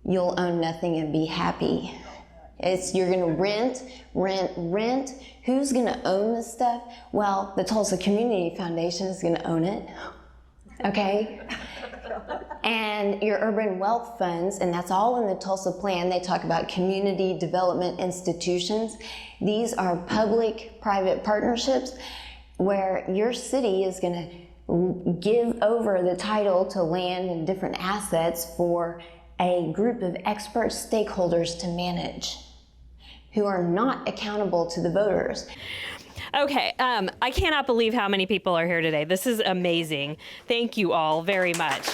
you'll own nothing and be happy. You're gonna rent. Who's gonna own this stuff? Well, the Tulsa Community Foundation is gonna own it, okay? And your urban wealth funds, and that's all in the Tulsa plan. They talk about community development institutions. These are public-private partnerships where your city is gonna give over the title to land and different assets for a group of expert stakeholders to manage who are not accountable to the voters. Okay, I cannot believe how many people are here today. This is amazing. Thank you all very much.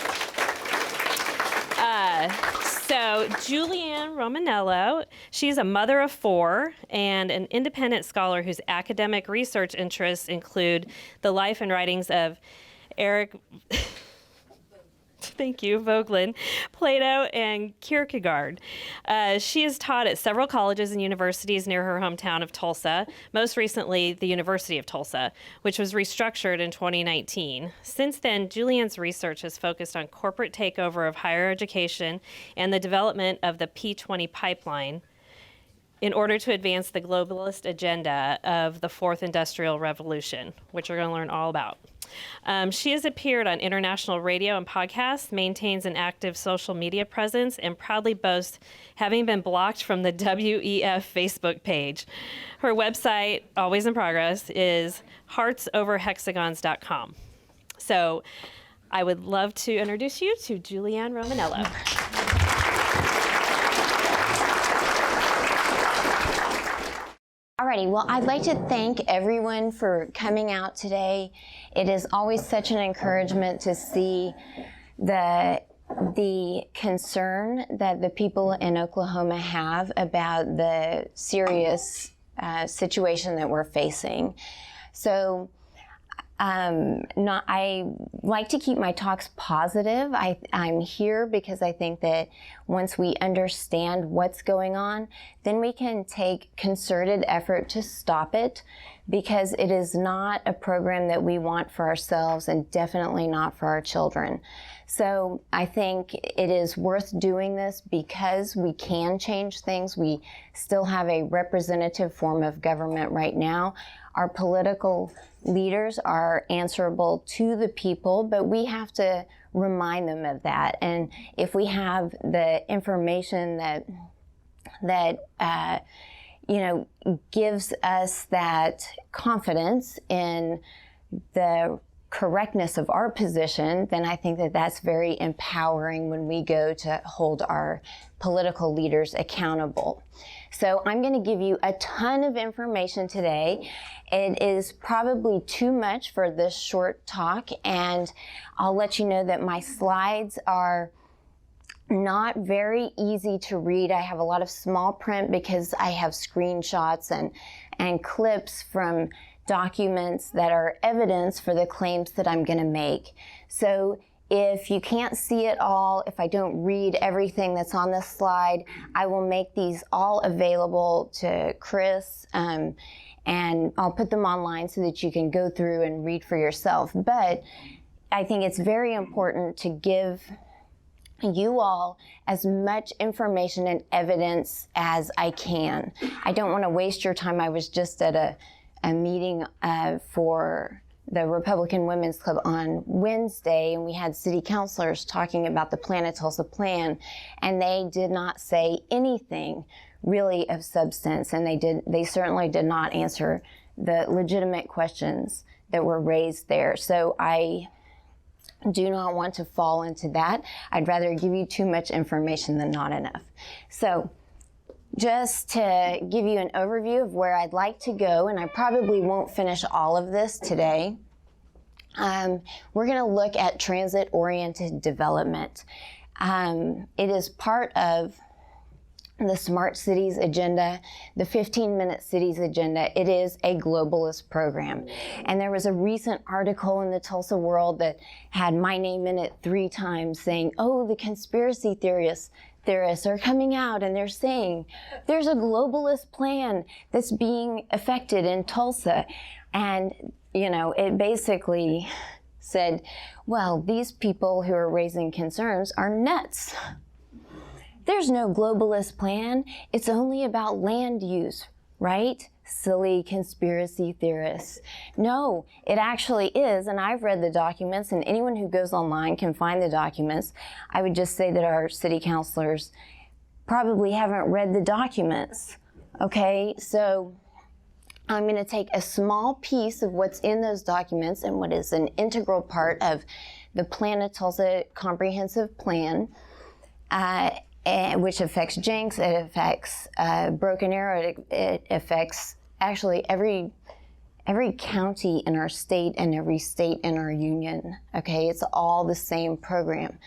So Julianne Romanello, she's a mother of 4 and an independent scholar whose academic research interests include the life and writings of Eric, thank you, Voegelin, Plato, and Kierkegaard. She has taught at several colleges and universities near her hometown of Tulsa, most recently the University of Tulsa, which was restructured in 2019. Since then, Julianne's research has focused on corporate takeover of higher education and the development of the P20 pipeline in order to advance the globalist agenda of the Fourth Industrial Revolution, which we're going to learn all about. She has appeared on international radio and podcasts, maintains an active social media presence, and proudly boasts having been blocked from the WEF Facebook page. Her website, always in progress, is heartsoverhexagons.com. So I would love to introduce you to Julianne Romanello. Alrighty, well, I'd like to thank everyone for coming out today. It is always such an encouragement to see the concern that the people in Oklahoma have about the serious situation that we're facing. So I like to keep my talks positive. I'm here because I think that once we understand what's going on, then we can take concerted effort to stop it, because it is not a program that we want for ourselves and definitely not for our children. So I think it is worth doing this because we can change things. We still have a representative form of government right now. Our political leaders are answerable to the people, but we have to remind them of that. And if we have the information that gives us that confidence in the correctness of our position, then I think that that's very empowering when we go to hold our political leaders accountable. So I'm going to give you a ton of information today. It is probably too much for this short talk, and I'll let you know that my slides are not very easy to read. I have a lot of small print because I have screenshots and clips from documents that are evidence for the claims that I'm going to make. So if you can't see it all, if I don't read everything that's on this slide, I will make these all available to Chris, and I'll put them online so that you can go through and read for yourself. But I think it's very important to give you all as much information and evidence as I can. I don't want to waste your time. I was just at a meeting for the Republican Women's Club on Wednesday, and we had city councilors talking about the Planet Tulsa plan, and they did not say anything really of substance, and they certainly did not answer the legitimate questions that were raised there. So I do not want to fall into that. I'd rather give you too much information than not enough. So just to give you an overview of where I'd like to go, and I probably won't finish all of this today, we're going to look at transit-oriented development. It is part of the Smart Cities Agenda, the 15-Minute Cities Agenda. It is a globalist program. And there was a recent article in the Tulsa World that had my name in it 3 times saying, oh, the conspiracy theorists are coming out and they're saying there's a globalist plan that's being effected in Tulsa. And, it basically said, well, these people who are raising concerns are nuts. There's there's no globalist plan. It's only about land use, right? Silly conspiracy theorists. No, it actually is, and I've read the documents, and anyone who goes online can find the documents. I would just say that our city councilors probably haven't read the documents, okay? So I'm going to take a small piece of what's in those documents and what is an integral part of the Plan of Tulsa Comprehensive Plan, which affects Jenks, it affects Broken Arrow, it affects actually every county in our state and every state in our union, okay? It's all the same program.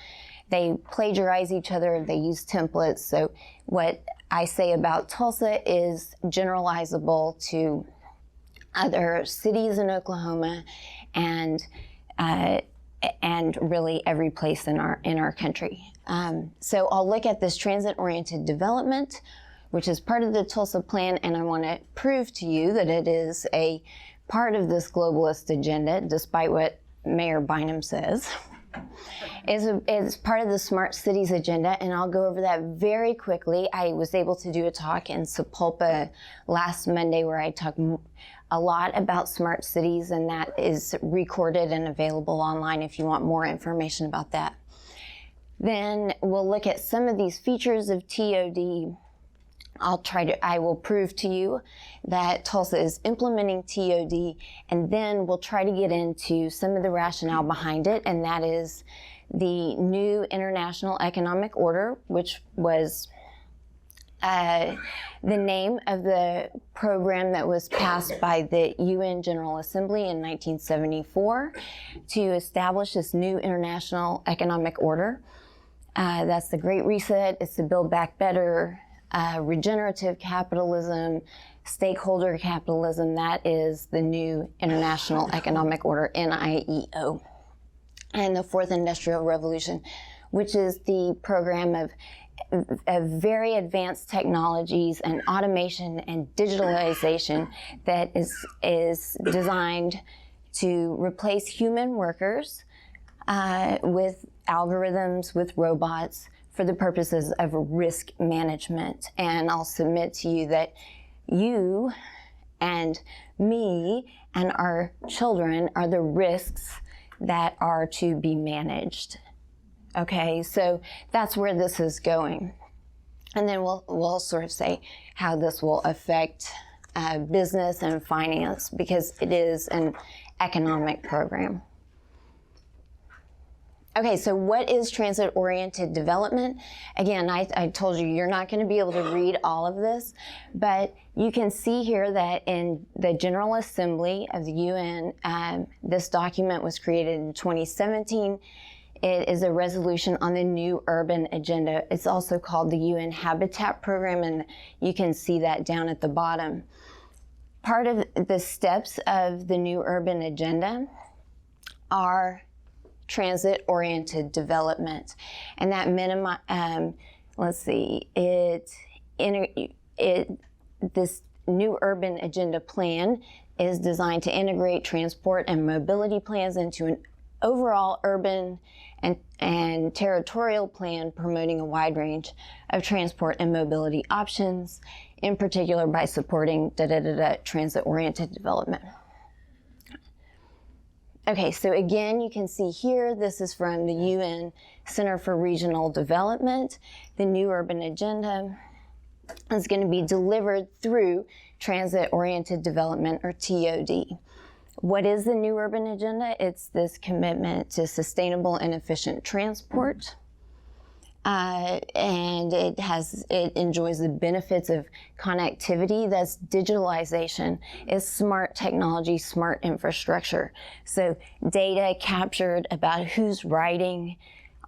They plagiarize each other, they use templates, so what I say about Tulsa is generalizable to other cities in Oklahoma and really every place in our country. So I'll look at this transit-oriented development, which is part of the Tulsa plan, and I want to prove to you that it is a part of this globalist agenda, despite what Mayor Bynum says. It's part of the Smart Cities agenda, and I'll go over that very quickly. I was able to do a talk in Sapulpa last Monday where I talked a lot about smart cities, and that is recorded and available online if you want more information about that. Then we'll look at some of these features of TOD. I will prove to you that Tulsa is implementing TOD, and then we'll try to get into some of the rationale behind it, and that is the new International Economic Order, which was the name of the program that was passed by the UN General Assembly in 1974 to establish this new International Economic Order. That's the Great Reset. It's the Build Back Better, regenerative capitalism, stakeholder capitalism. That is the new International Economic Order, NIEO. And the Fourth Industrial Revolution, which is the program of very advanced technologies and automation and digitalization that is designed to replace human workers with algorithms, with robots, for the purposes of risk management. And I'll submit to you that you and me and our children are the risks that are to be managed. Okay, so that's where this is going. And then we'll sort of say how this will affect business and finance, because it is an economic program. Okay, so what is transit-oriented development? Again, I told you you're not going to be able to read all of this, but you can see here that in the General Assembly of the UN, this document was created in 2017. It is a resolution on the new urban agenda. It's also called the UN Habitat Program, and you can see that down at the bottom. Part of the steps of the new urban agenda are transit-oriented development, and that this new urban agenda plan is designed to integrate transport and mobility plans into an overall urban and territorial plan promoting a wide range of transport and mobility options, in particular by supporting transit-oriented development. Okay, so again, you can see here, this is from the UN Center for Regional Development. The new urban agenda is going to be delivered through transit-oriented development, or TOD. What is the new urban agenda? It's this commitment to sustainable and efficient transport. And it enjoys the benefits of connectivity. That's digitalization. It's smart technology, smart infrastructure. So data captured about who's riding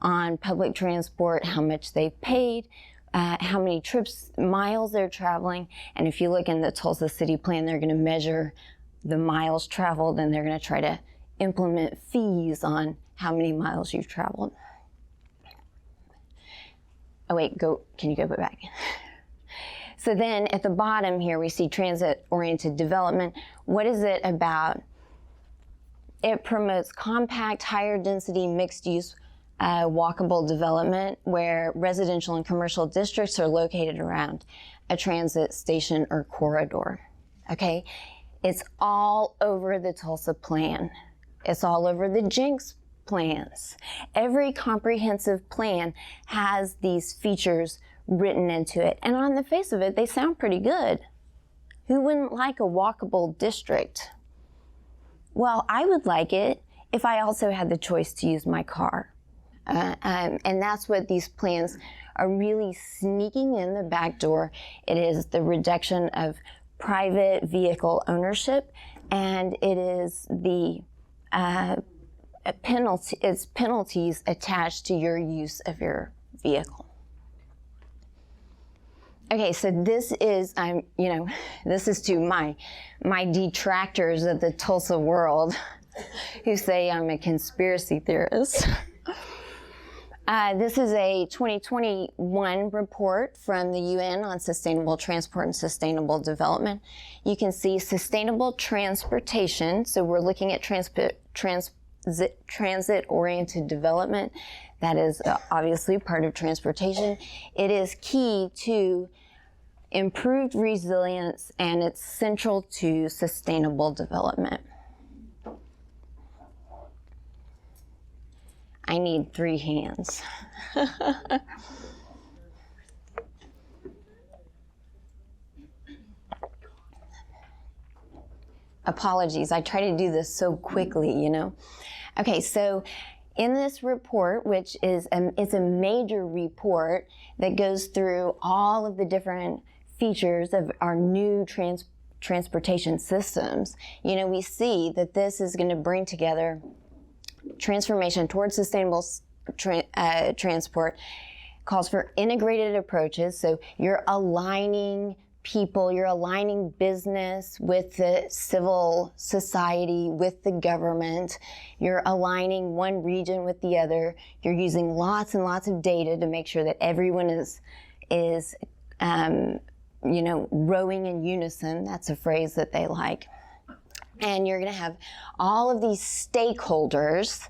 on public transport, how much they've paid, how many miles they're traveling. And if you look in the Tulsa City Plan, they're going to measure the miles traveled, and they're going to try to implement fees on how many miles you've traveled. Oh wait, can you go back? So then at the bottom here, we see transit-oriented development. What is it about? It promotes compact, higher density, mixed use walkable development where residential and commercial districts are located around a transit station or corridor. Okay, it's all over the Tulsa plan. It's all over the Jenks plans. Every comprehensive plan has these features written into it. And on the face of it, they sound pretty good. Who wouldn't like a walkable district? Well, I would like it if I also had the choice to use my car. And that's what these plans are really sneaking in the back door. It is the reduction of private vehicle ownership, and it is the penalties attached to your use of your vehicle. Okay, so this is this is to my detractors of the Tulsa world who say I'm a conspiracy theorist. This is a 2021 report from the UN on sustainable transport and sustainable development. You can see sustainable transportation. So we're looking at transit-oriented development. That is obviously part of transportation. It is key to improved resilience, and it's central to sustainable development. I need 3 hands. Apologies, I try to do this so quickly, you know. Okay, so in this report, which is it's a major report that goes through all of the different features of our new transportation systems, you know, we see that this is going to bring together transformation towards sustainable transport, calls for integrated approaches. So you're aligning people, you're aligning business with the civil society, with the government. You're aligning one region with the other. You're using lots and lots of data to make sure that everyone is rowing in unison. That's a phrase that they like. And you're going to have all of these stakeholders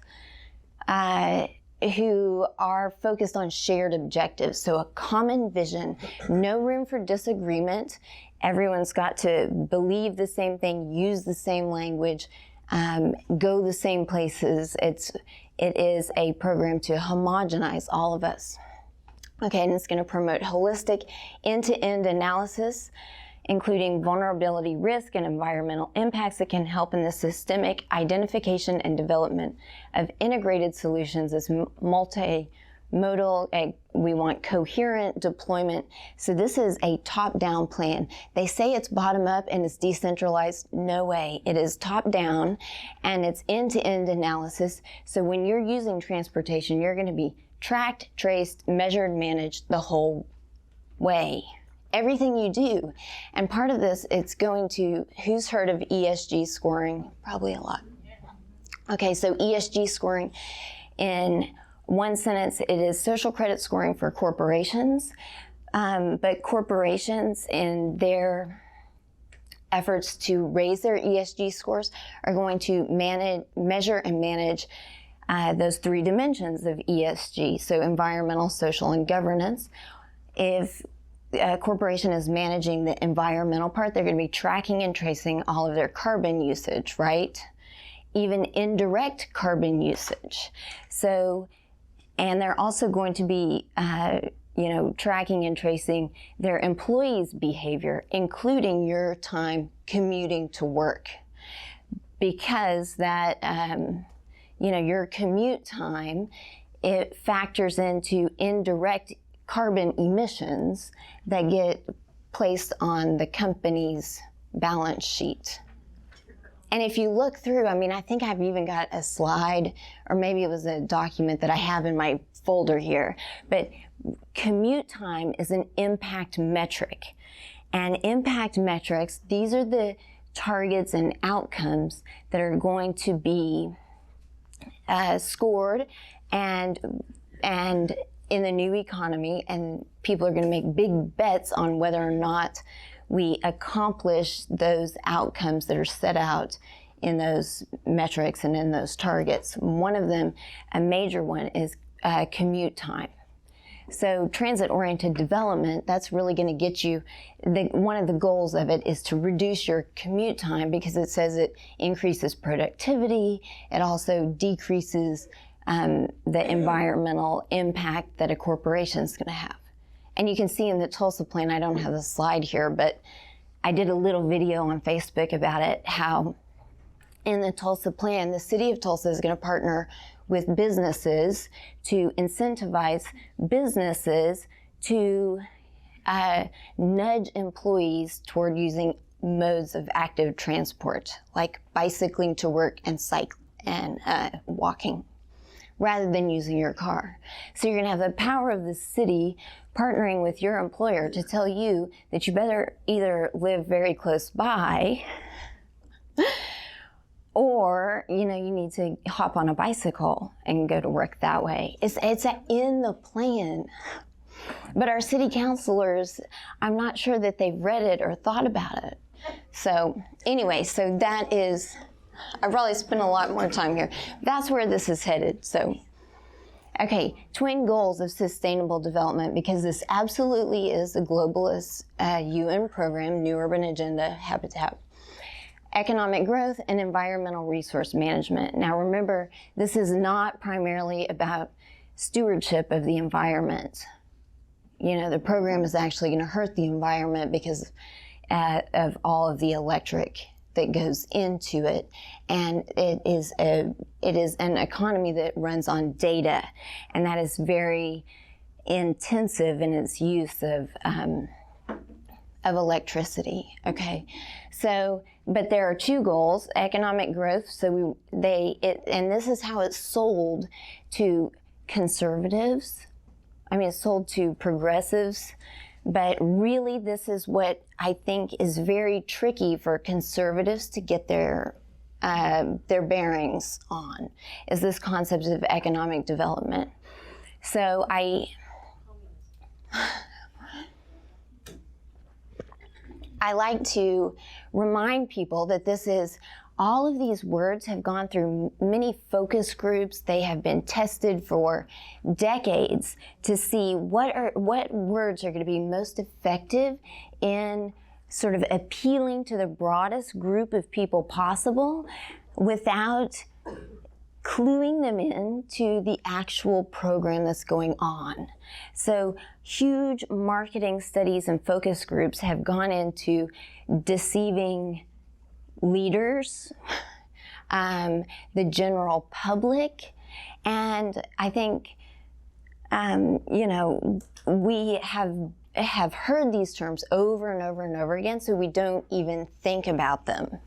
who are focused on shared objectives. So a common vision, no room for disagreement. Everyone's got to believe the same thing, use the same language, go the same places. It is a program to homogenize all of us. Okay, and it's going to promote holistic end-to-end analysis, including vulnerability risk and environmental impacts that can help in the systemic identification and development of integrated solutions as multimodal. We want coherent deployment. So this is a top-down plan. They say it's bottom-up and it's decentralized. No way. It is top-down and it's end-to-end analysis. So when you're using transportation, you're going to be tracked, traced, measured, managed the whole way. Everything you do. And part of this, it's going to, who's heard of ESG scoring? Probably a lot. Okay, so ESG scoring, in one sentence, it is social credit scoring for corporations. But corporations, in their efforts to raise their ESG scores, are going to measure and manage those 3 dimensions of ESG, so environmental, social, and governance. If a corporation is managing the environmental part, they're going to be tracking and tracing all of their carbon usage, right? Even indirect carbon usage. So, and they're also going to be, tracking and tracing their employees' behavior, including your time commuting to work, because that, your commute time, it factors into indirect carbon emissions that get placed on the company's balance sheet. And if you look through, I think I've even got a slide, or maybe it was a document that I have in my folder here, but commute time is an impact metric. And impact metrics, these are the targets and outcomes that are going to be scored and in the new economy, and people are going to make big bets on whether or not we accomplish those outcomes that are set out in those metrics and in those targets. One of them, a major one, is commute time. So transit-oriented development, that's really going to get you, one of the goals of it is to reduce your commute time, because it says it increases productivity. It also decreases the environmental impact that a corporation is going to have. And you can see in the Tulsa plan, I don't have the slide here, but I did a little video on Facebook about it, how in the Tulsa plan, the city of Tulsa is going to partner with businesses to incentivize businesses to nudge employees toward using modes of active transport, like bicycling to work and walking, rather than using your car. So you're gonna have the power of the city partnering with your employer to tell you that you better either live very close by or, you need to hop on a bicycle and go to work that way. It's in the plan. But our city councilors, I'm not sure that they've read it or thought about it. So anyway, so that is, I probably spent a lot more time here. That's where this is headed. So, okay, twin goals of sustainable development, because this absolutely is a globalist UN program, New Urban Agenda, Habitat. Economic growth and environmental resource management. Now remember, this is not primarily about stewardship of the environment. The program is actually going to hurt the environment because of all of the electric that goes into it. And it is an economy that runs on data, and that is very intensive in its use of electricity, okay? So, but there are two goals: economic growth. So and this is how it's sold to conservatives. I mean, it's sold to progressives, but really this is what I think is very tricky for conservatives to get their bearings on, is this concept of economic development. So I like to remind people that all of these words have gone through many focus groups. They have been tested for decades to see what words are going to be most effective in sort of appealing to the broadest group of people possible without cluing them in to the actual program that's going on. So huge marketing studies and focus groups have gone into deceiving leaders, the general public, and I think, we have heard these terms over and over and over again, so we don't even think about them.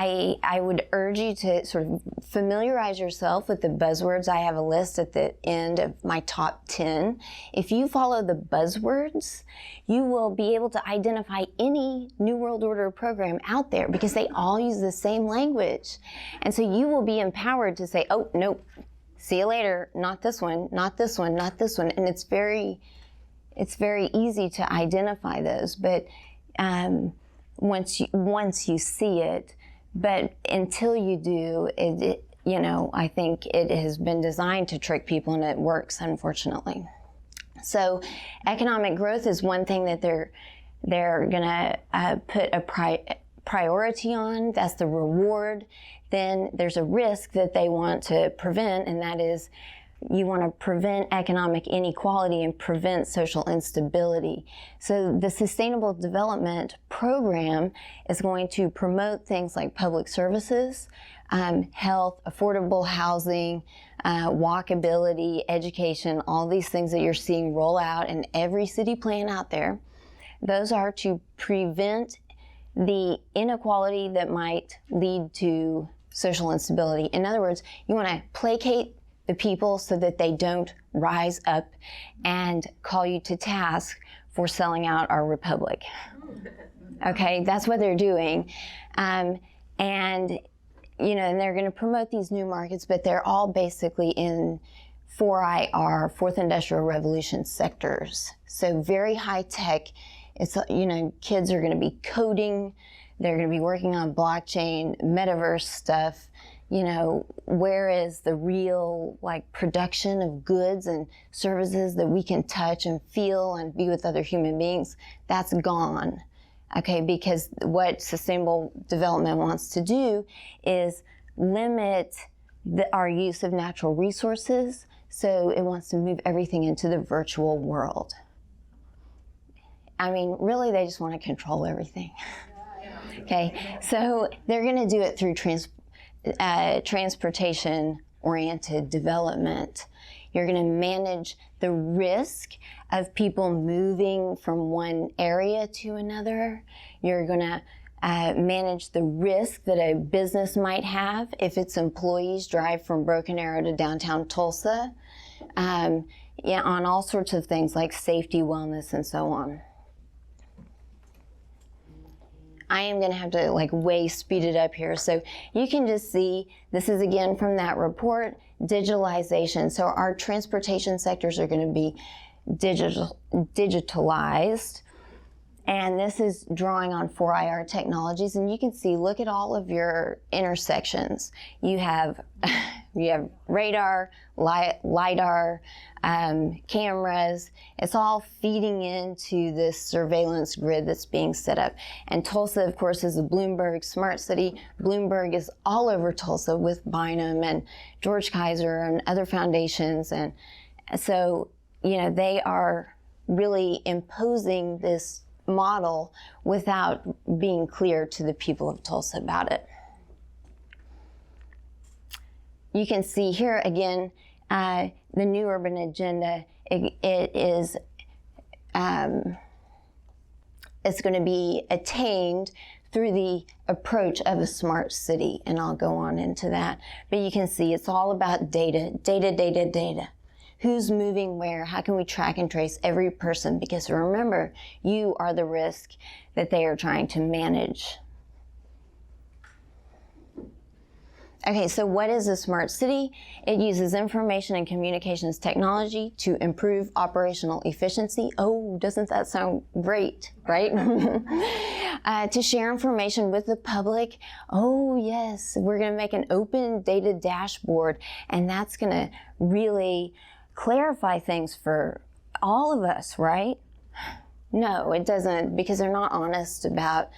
I would urge you to sort of familiarize yourself with the buzzwords. I have a list at the end of my top 10. If you follow the buzzwords, you will be able to identify any New World Order program out there, because they all use the same language. And so you will be empowered to say, oh, nope, see you later, not this one, not this one, not this one. And it's very easy to identify those, but once you see it. But until you do, I think it has been designed to trick people, and it works, unfortunately. So economic growth is one thing that they're going to put a priority on. That's the reward. Then there's a risk that they want to prevent, and that is you want to prevent economic inequality and prevent social instability. So the Sustainable Development Program is going to promote things like public services, health, affordable housing, walkability, education, all these things that you're seeing roll out in every city plan out there. Those are to prevent the inequality that might lead to social instability. In other words, you want to placate the people so that they don't rise up and call you to task for selling out our republic. Okay, that's what they're doing. And they're going to promote these new markets, but they're all basically in 4IR, Fourth Industrial Revolution sectors. So very high tech. It's, kids are going to be coding. They're going to be working on blockchain, metaverse stuff. where is the real like production of goods and services that we can touch and feel and be with other human beings? That's gone. Okay, because what sustainable development wants to do is limit our use of natural resources. So it wants to move everything into the virtual world. I mean, really, they just want to control everything. Okay, so they're going to do it through transportation-oriented development. You're going to manage the risk of people moving from one area to another. You're going to manage the risk that a business might have if its employees drive from Broken Arrow to downtown Tulsa, on all sorts of things like safety, wellness, and so on. I am going to have to way speed it up here. So you can just see, this is again from that report, digitalization. So our transportation sectors are going to be digitalized. And this is drawing on 4IR technologies. And you can see, look at all of your intersections. You have radar, LiDAR, cameras. It's all feeding into this surveillance grid that's being set up. And Tulsa, of course, is a Bloomberg smart city. Bloomberg is all over Tulsa with Bynum and George Kaiser and other foundations. And so, they are really imposing this model without being clear to the people of Tulsa about it. You can see here again, the new urban agenda. It's going to be attained through the approach of a smart city, and I'll go on into that. But you can see it's all about data, data, data, data. Who's moving where? How can we track and trace every person? Because remember, you are the risk that they are trying to manage. Okay, so what is a smart city? It uses information and communications technology to improve operational efficiency. Oh, doesn't that sound great, right? To share information with the public. Oh, yes, we're going to make an open data dashboard, and that's going to really clarify things for all of us, right? No, it doesn't, because they're not honest about,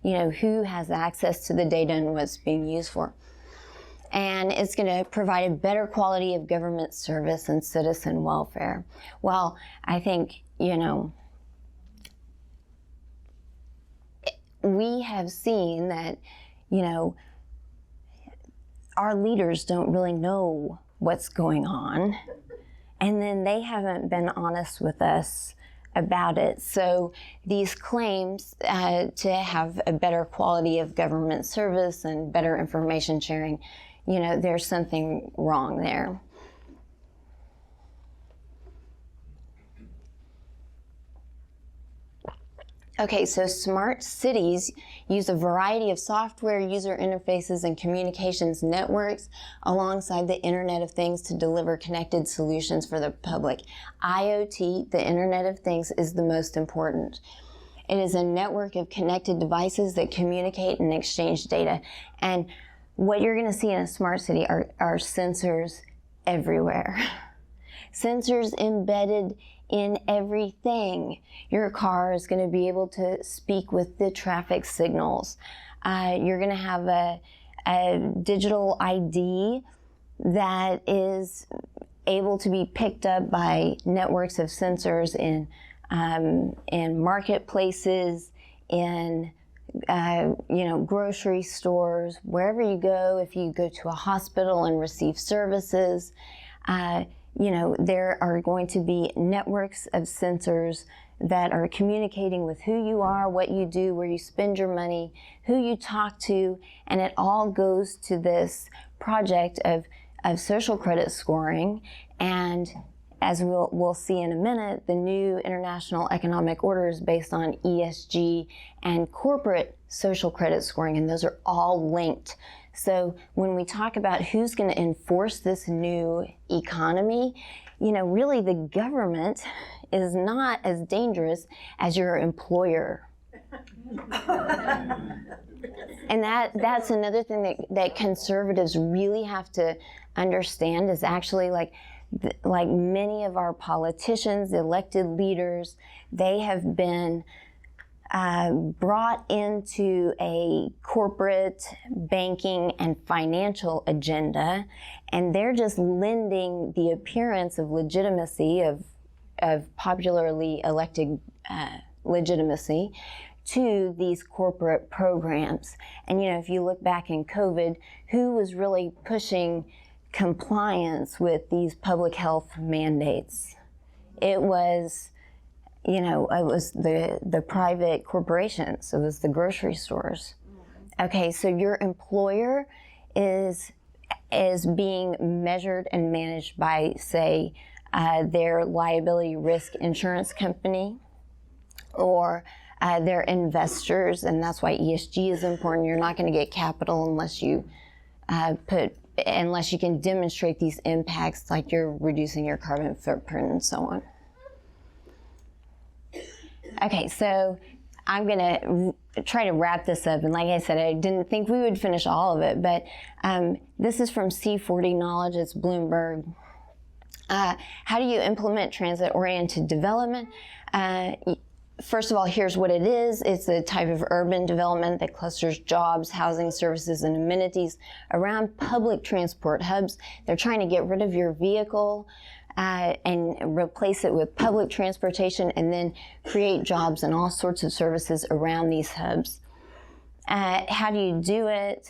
who has access to the data and what it's being used for. And it's going to provide a better quality of government service and citizen welfare. Well, I think, we have seen that, our leaders don't really know what's going on. And then they haven't been honest with us about it. So these claims to have a better quality of government service and better information sharing, there's something wrong there. Okay, so smart cities use a variety of software, user interfaces, and communications networks alongside the Internet of Things to deliver connected solutions for the public. IoT, the Internet of Things, is the most important. It is a network of connected devices that communicate and exchange data. And what you're going to see in a smart city are sensors everywhere. Sensors embedded in everything. Your car is going to be able to speak with the traffic signals. You're going to have a digital ID that is able to be picked up by networks of sensors in marketplaces, in grocery stores, wherever you go. If you go to a hospital and receive services, there are going to be networks of sensors that are communicating with who you are, what you do, where you spend your money, who you talk to, and it all goes to this project of social credit scoring. And as we'll see in a minute, the new international economic order is based on ESG and corporate social credit scoring, and those are all linked. So when we talk about who's going to enforce this new economy, really the government is not as dangerous as your employer. And that's another thing that conservatives really have to understand is actually like many of our politicians, elected leaders, they have been brought into a corporate banking and financial agenda, and they're just lending the appearance of legitimacy, of popularly elected legitimacy, to these corporate programs. And if you look back in COVID, who was really pushing compliance with these public health mandates? It was the private corporations. It was the grocery stores. Okay, so your employer is being measured and managed by, say, their liability risk insurance company, or their investors, and that's why ESG is important. You're not going to get capital unless you can demonstrate these impacts, like you're reducing your carbon footprint and so on. Okay, so I'm going to try to wrap this up. And like I said, I didn't think we would finish all of it, but this is from C40 Knowledge. It's Bloomberg. How do you implement transit-oriented development? First of all, here's what it is. It's a type of urban development that clusters jobs, housing, services, and amenities around public transport hubs. They're trying to get rid of your vehicle and replace it with public transportation, and then create jobs and all sorts of services around these hubs. How do you do it?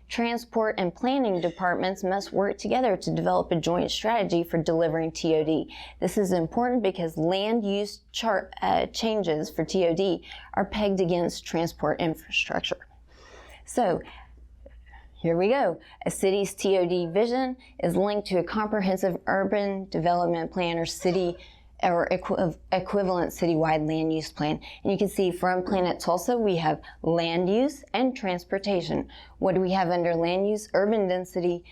Transport and planning departments must work together to develop a joint strategy for delivering TOD. This is important because land use changes for TOD are pegged against transport infrastructure. So here we go. A city's TOD vision is linked to a comprehensive urban development plan or city or equivalent citywide land use plan. And you can see from Planet Tulsa, we have land use and transportation. What do we have under land use? Urban density,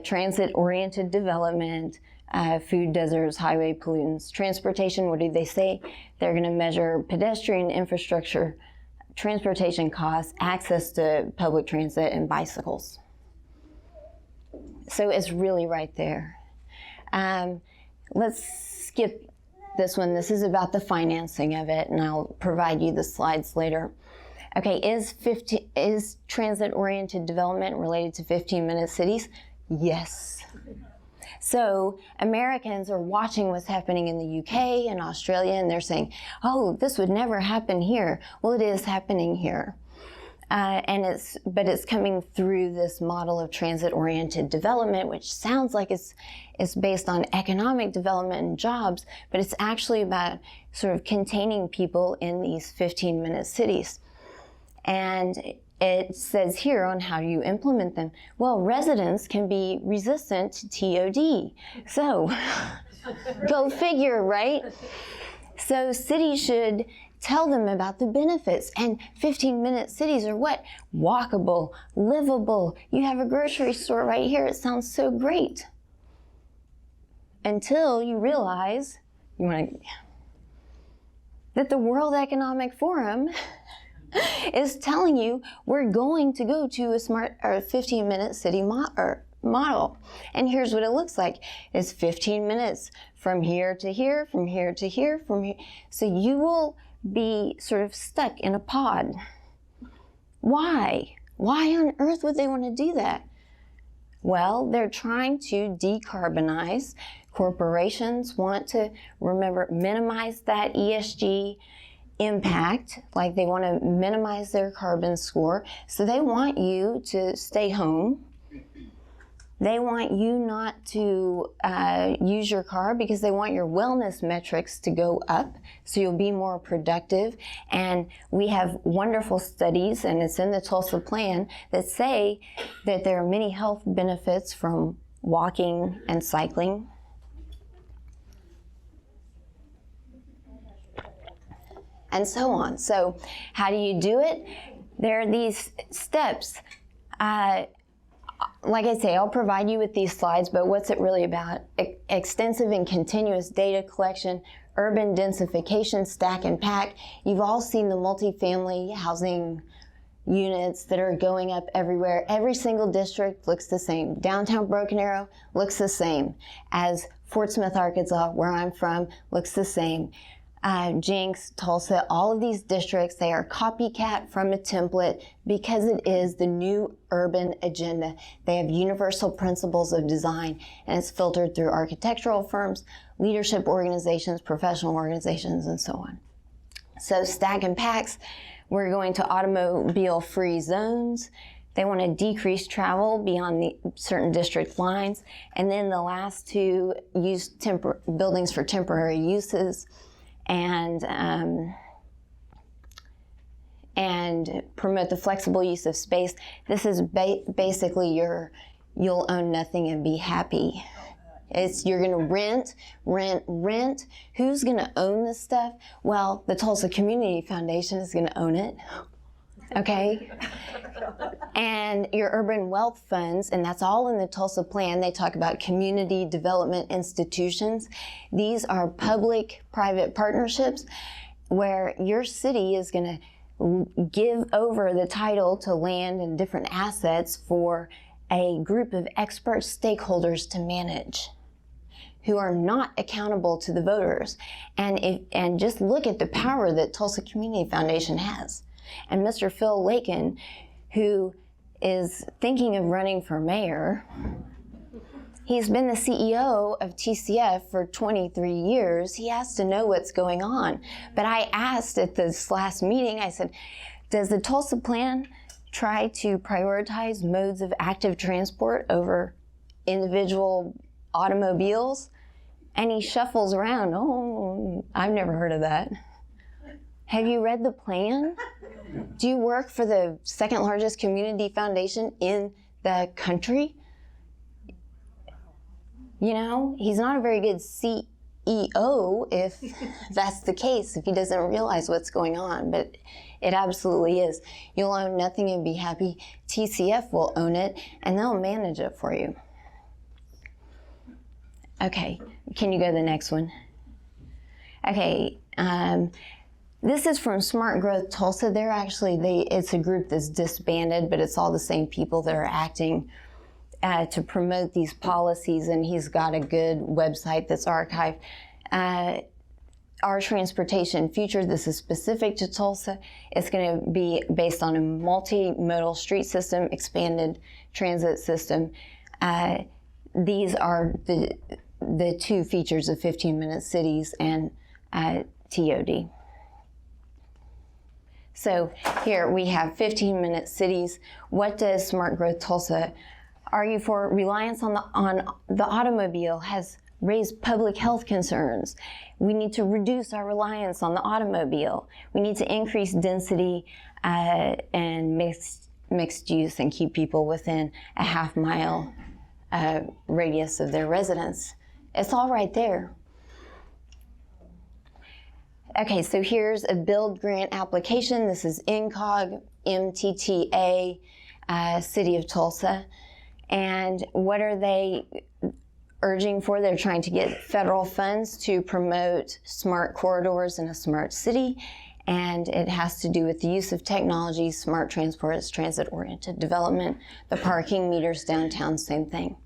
transit-oriented development, food deserts, highway pollutants. Transportation, what do they say? They're going to measure pedestrian infrastructure, transportation costs, access to public transit, and bicycles. So it's really right there. Let's skip this one. This is about the financing of it, and I'll provide you the slides later. Okay, is transit-oriented development related to 15-minute cities? Yes. So Americans are watching what's happening in the UK and Australia, and they're saying, oh, this would never happen here. Well, it is happening here. But it's coming through this model of transit-oriented development, which sounds like it's based on economic development and jobs, but it's actually about sort of containing people in these 15-minute cities. And it says here on how you implement them. Well, residents can be resistant to TOD. So go figure, right? So cities should tell them about the benefits. And 15-minute cities are what? Walkable, livable. You have a grocery store right here. It sounds so great. Until you realize that the World Economic Forum is telling you we're going to go to a smart or 15-minute city model. And here's what it looks like. It's 15 minutes from here to here, from here to here, from here. So you will be sort of stuck in a pod. Why? Why on earth would they want to do that? Well, they're trying to decarbonize. Corporations want to, minimize that ESG impact, like they want to minimize their carbon score. So they want you to stay home. They want you not to use your car because they want your wellness metrics to go up so you'll be more productive. And we have wonderful studies, and it's in the Tulsa plan, that say that there are many health benefits from walking and cycling. And so on. So how do you do it? There are these steps. Like I say, I'll provide you with these slides, but what's it really about? Extensive and continuous data collection, urban densification, stack and pack. You've all seen the multifamily housing, units that are going up everywhere. Every single district looks the same. Downtown Broken Arrow looks the same as Fort Smith, Arkansas, where I'm from, looks the same. Jenks, Tulsa, all of these districts, they are copycat from a template because it is the new urban agenda. They have universal principles of design, and it's filtered through architectural firms, leadership organizations, professional organizations, and so on. So stack and packs, we're going to automobile-free zones. They want to decrease travel beyond the certain district lines. And then the last two, use buildings for temporary uses and promote the flexible use of space. This is basically you'll own nothing and be happy. You're going to rent. Who's going to own this stuff? Well, the Tulsa Community Foundation is going to own it. Okay? And your urban wealth funds, and that's all in the Tulsa plan. They talk about community development institutions. These are public-private partnerships where your city is going to give over the title to land and different assets for a group of expert stakeholders to manage, who are not accountable to the voters. And just look at the power that Tulsa Community Foundation has. And Mr. Phil Lakin, who is thinking of running for mayor, he's been the CEO of TCF for 23 years. He has to know what's going on. But I asked at this last meeting, I said, does the Tulsa plan try to prioritize modes of active transport over individual automobiles? And he shuffles around. Oh, I've never heard of that. Have you read the plan? Do you work for the second largest community foundation in the country? You know, he's not a very good CEO if that's the case, if he doesn't realize what's going on, but it absolutely is. You'll own nothing and be happy. TCF will own it, and they'll manage it for you. Okay, can you go to the next one? Okay, this is from Smart Growth Tulsa. It's a group that's disbanded, but it's all the same people that are acting to promote these policies, and he's got a good website that's archived. Our Transportation Future, this is specific to Tulsa. It's going to be based on a multimodal street system, expanded transit system. These are the two features of 15-minute cities and TOD. So here we have 15-minute cities. What does Smart Growth Tulsa argue for? Reliance on the automobile has raised public health concerns. We need to reduce our reliance on the automobile. We need to increase density and mixed use and keep people within a half-mile radius of their residence. It's all right there. Okay, so here's a build grant application. This is INCOG, MTTA, City of Tulsa. And what are they urging for? They're trying to get federal funds to promote smart corridors in a smart city. And it has to do with the use of technology, smart transport, it's transit-oriented development. The parking meters downtown, same thing.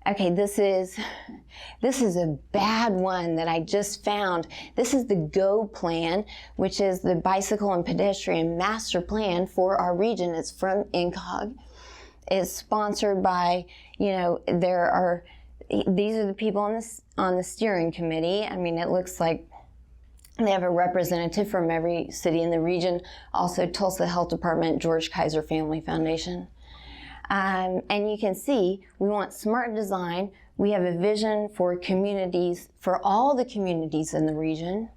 Okay, this is a bad one that I just found. This is the GO plan, which is the Bicycle and Pedestrian Master Plan for our region. It's from INCOG. It's sponsored by, these are the people on the steering committee. I mean, it looks like they have a representative from every city in the region. Also, Tulsa Health Department, George Kaiser Family Foundation. And you can see we want smart design. We have a vision for communities, for all the communities in the region.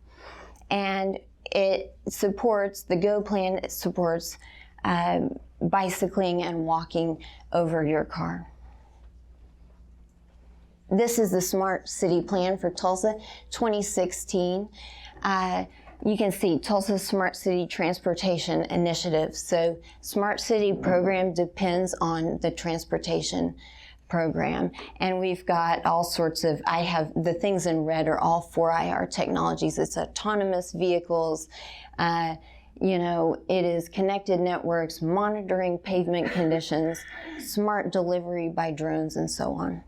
And it supports, the GO plan, it supports bicycling and walking over your car. This is the Smart City Plan for Tulsa, 2016. You can see Tulsa Smart City Transportation Initiative. So Smart City program depends on the transportation program. And we've got all sorts of, I have the things in red are all 4IR technologies. It's autonomous vehicles, It is connected networks, monitoring pavement conditions, smart delivery by drones, and so on.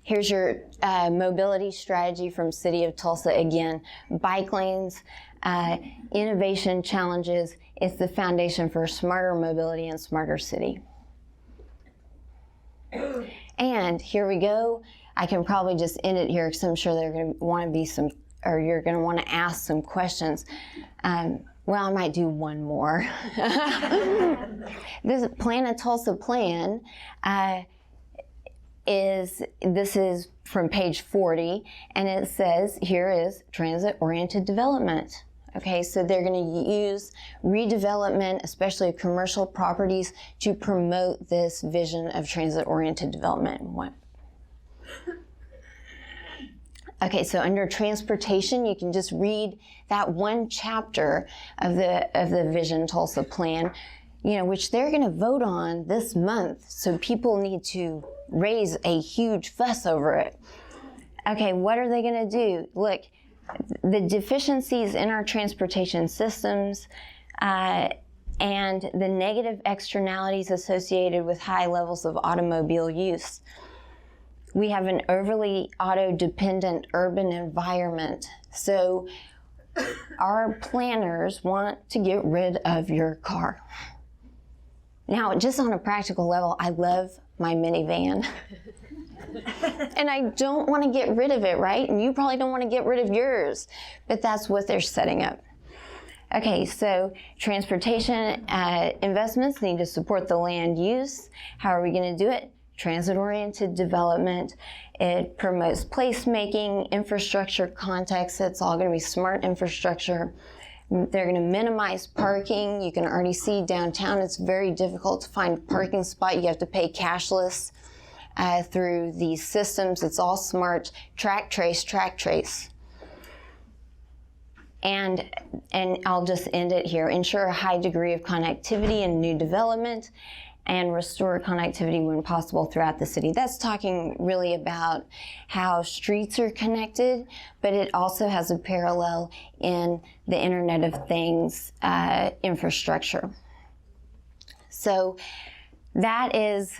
Here's your mobility strategy from City of Tulsa. Again, bike lanes, innovation challenges. It's the foundation for smarter mobility and smarter city. And here we go. I can probably just end it here because I'm sure there are going to want to be some, or you're going to want to ask some questions. Well, I might do one more. This Planet Tulsa plan is from page 40, and it says here is transit-oriented development. Okay, so they're going to use redevelopment, especially of commercial properties, to promote this vision of transit-oriented development. Okay, so under transportation, you can just read that one chapter of the Vision Tulsa plan, which they're going to vote on this month. So people need to raise a huge fuss over it. Okay, what are they going to do? Look, the deficiencies in our transportation systems and the negative externalities associated with high levels of automobile use. We have an overly auto-dependent urban environment. So our planners want to get rid of your car. Now, just on a practical level, I love my minivan. And I don't want to get rid of it, right? And you probably don't want to get rid of yours, but that's what they're setting up. Okay, so transportation investments need to support the land use. How are we going to do it? Transit-oriented development. It promotes placemaking, infrastructure context. It's all going to be smart infrastructure. They're going to minimize parking. You can already see downtown it's very difficult to find a parking spot. You have to pay cashless through these systems. It's all smart. Track, trace. And I'll just end it here. Ensure a high degree of connectivity in new development and restore connectivity when possible throughout the city. That's talking really about how streets are connected, but it also has a parallel in the Internet of Things infrastructure. So that is,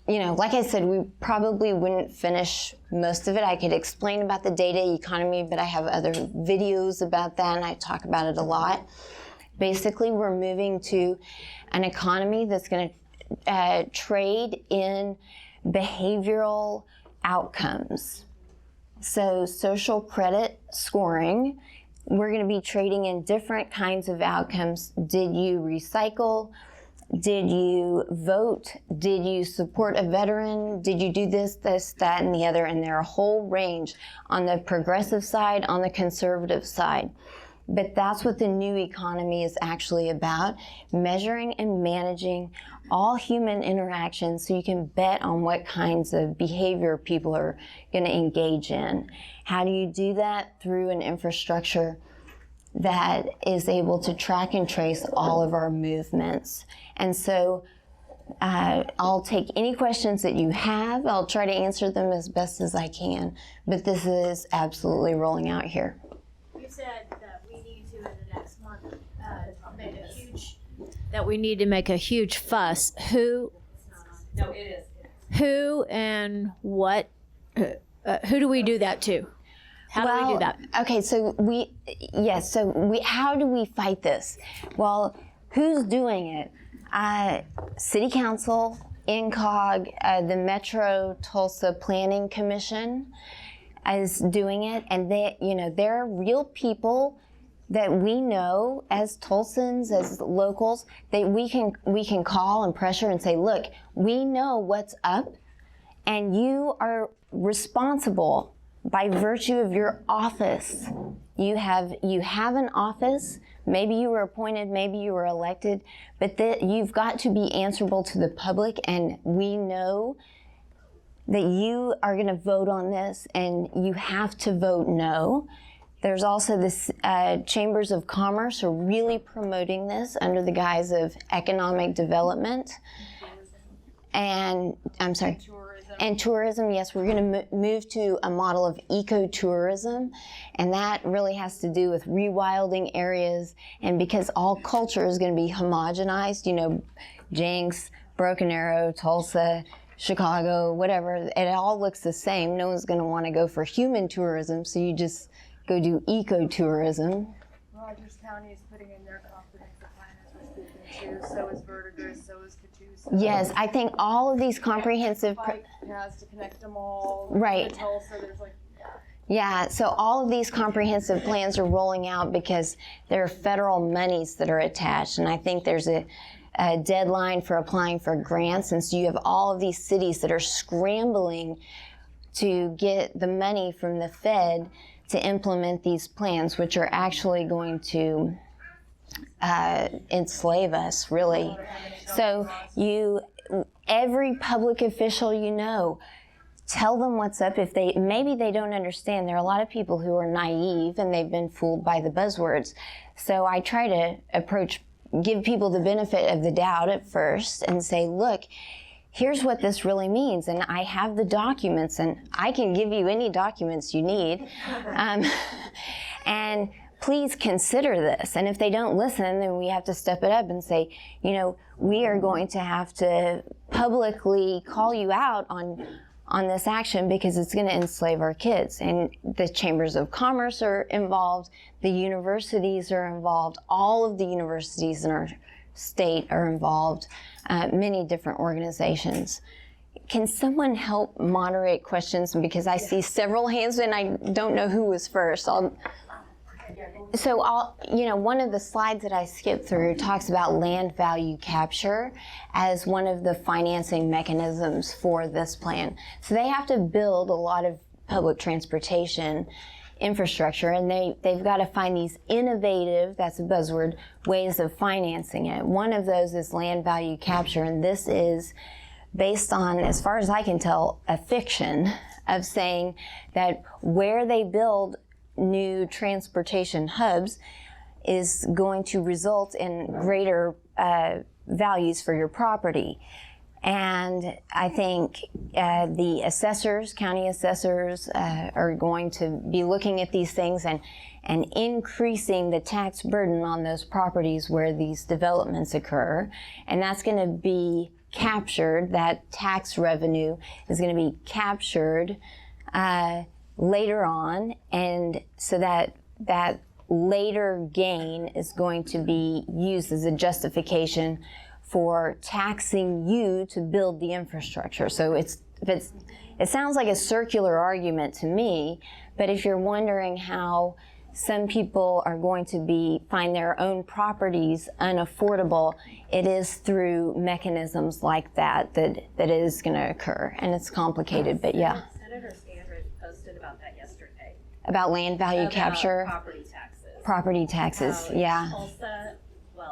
like I said, we probably wouldn't finish most of it. I could explain about the data economy, but I have other videos about that, and I talk about it a lot. Basically, we're moving to an economy that's going to trade in behavioral outcomes. So social credit scoring, we're going to be trading in different kinds of outcomes. Did you recycle? Did you vote? Did you support a veteran? Did you do this, that, and the other? And there are a whole range on the progressive side, on the conservative side. But that's what the new economy is actually about, measuring and managing all human interactions so you can bet on what kinds of behavior people are going to engage in. How do you do that? Through an infrastructure that is able to track and trace all of our movements. And so I'll take any questions that you have. I'll try to answer them as best as I can, but this is absolutely rolling out here. You said that we need to, in the next month, we need to make a huge fuss. Who? No, it is. Who and what? Who do we do that to? How do we do that? Okay, so how do we fight this? Well, who's doing it? City Council, INCOG, the Metro Tulsa Planning Commission is doing it, and there are real people that we know as Tulsans, as locals, that we can call and pressure and say, look, we know what's up, and you are responsible by virtue of your office. You have an office. Maybe you were appointed, maybe you were elected, but you've got to be answerable to the public, and we know that you are going to vote on this, and you have to vote no. There's also this Chambers of Commerce are really promoting this under the guise of economic development. And I'm sorry. And tourism, yes, we're going to move to a model of ecotourism, and that really has to do with rewilding areas. And because all culture is going to be homogenized, you know, Jenks, Broken Arrow, Tulsa, Chicago, whatever, it all looks the same. No one's going to want to go for human tourism, so you just go do ecotourism. Rogers County is putting in their comprehensive plan as we're speaking too. So is Verdigris, so is Catoosa. Yes, I think all of these comprehensive... Bike has to connect them all. Right. Tulsa, there's like... Yeah, so all of these comprehensive plans are rolling out because there are federal monies that are attached, and I think there's a deadline for applying for grants, and so you have all of these cities that are scrambling to get the money from the Fed to implement these plans, which are actually going to enslave us, really. So every public official you know, tell them what's up. If maybe they don't understand. There are a lot of people who are naive and they've been fooled by the buzzwords. So I try to give people the benefit of the doubt at first and say, look, here's what this really means. And I have the documents, and I can give you any documents you need. And please consider this. And if they don't listen, then we have to step it up and say, you know, we are going to have to publicly call you out on this action because it's going to enslave our kids. And the chambers of commerce are involved, the universities are involved, all of the universities in our state are involved, many different organizations. Can someone help moderate questions? Because I see several hands and I don't know who was first. One of the slides that I skipped through talks about land value capture as one of the financing mechanisms for this plan. So they have to build a lot of public transportation infrastructure, and they've got to find these innovative, that's a buzzword, ways of financing it. One of those is land value capture, and this is based on, as far as I can tell, a fiction of saying that where they build new transportation hubs is going to result in greater values for your property. And I think the assessors, county assessors, are going to be looking at these things and increasing the tax burden on those properties where these developments occur. And that's going to be captured, that tax revenue is going to be captured later on, and so that later gain is going to be used as a justification for taxing you to build the infrastructure. So it sounds like a circular argument to me, but if you're wondering how some people are going to find their own properties unaffordable, it is through mechanisms like that is going to occur, and it's complicated, but yeah. Posted about that yesterday. About land value capture? Property taxes. Property taxes, yeah. Tulsa,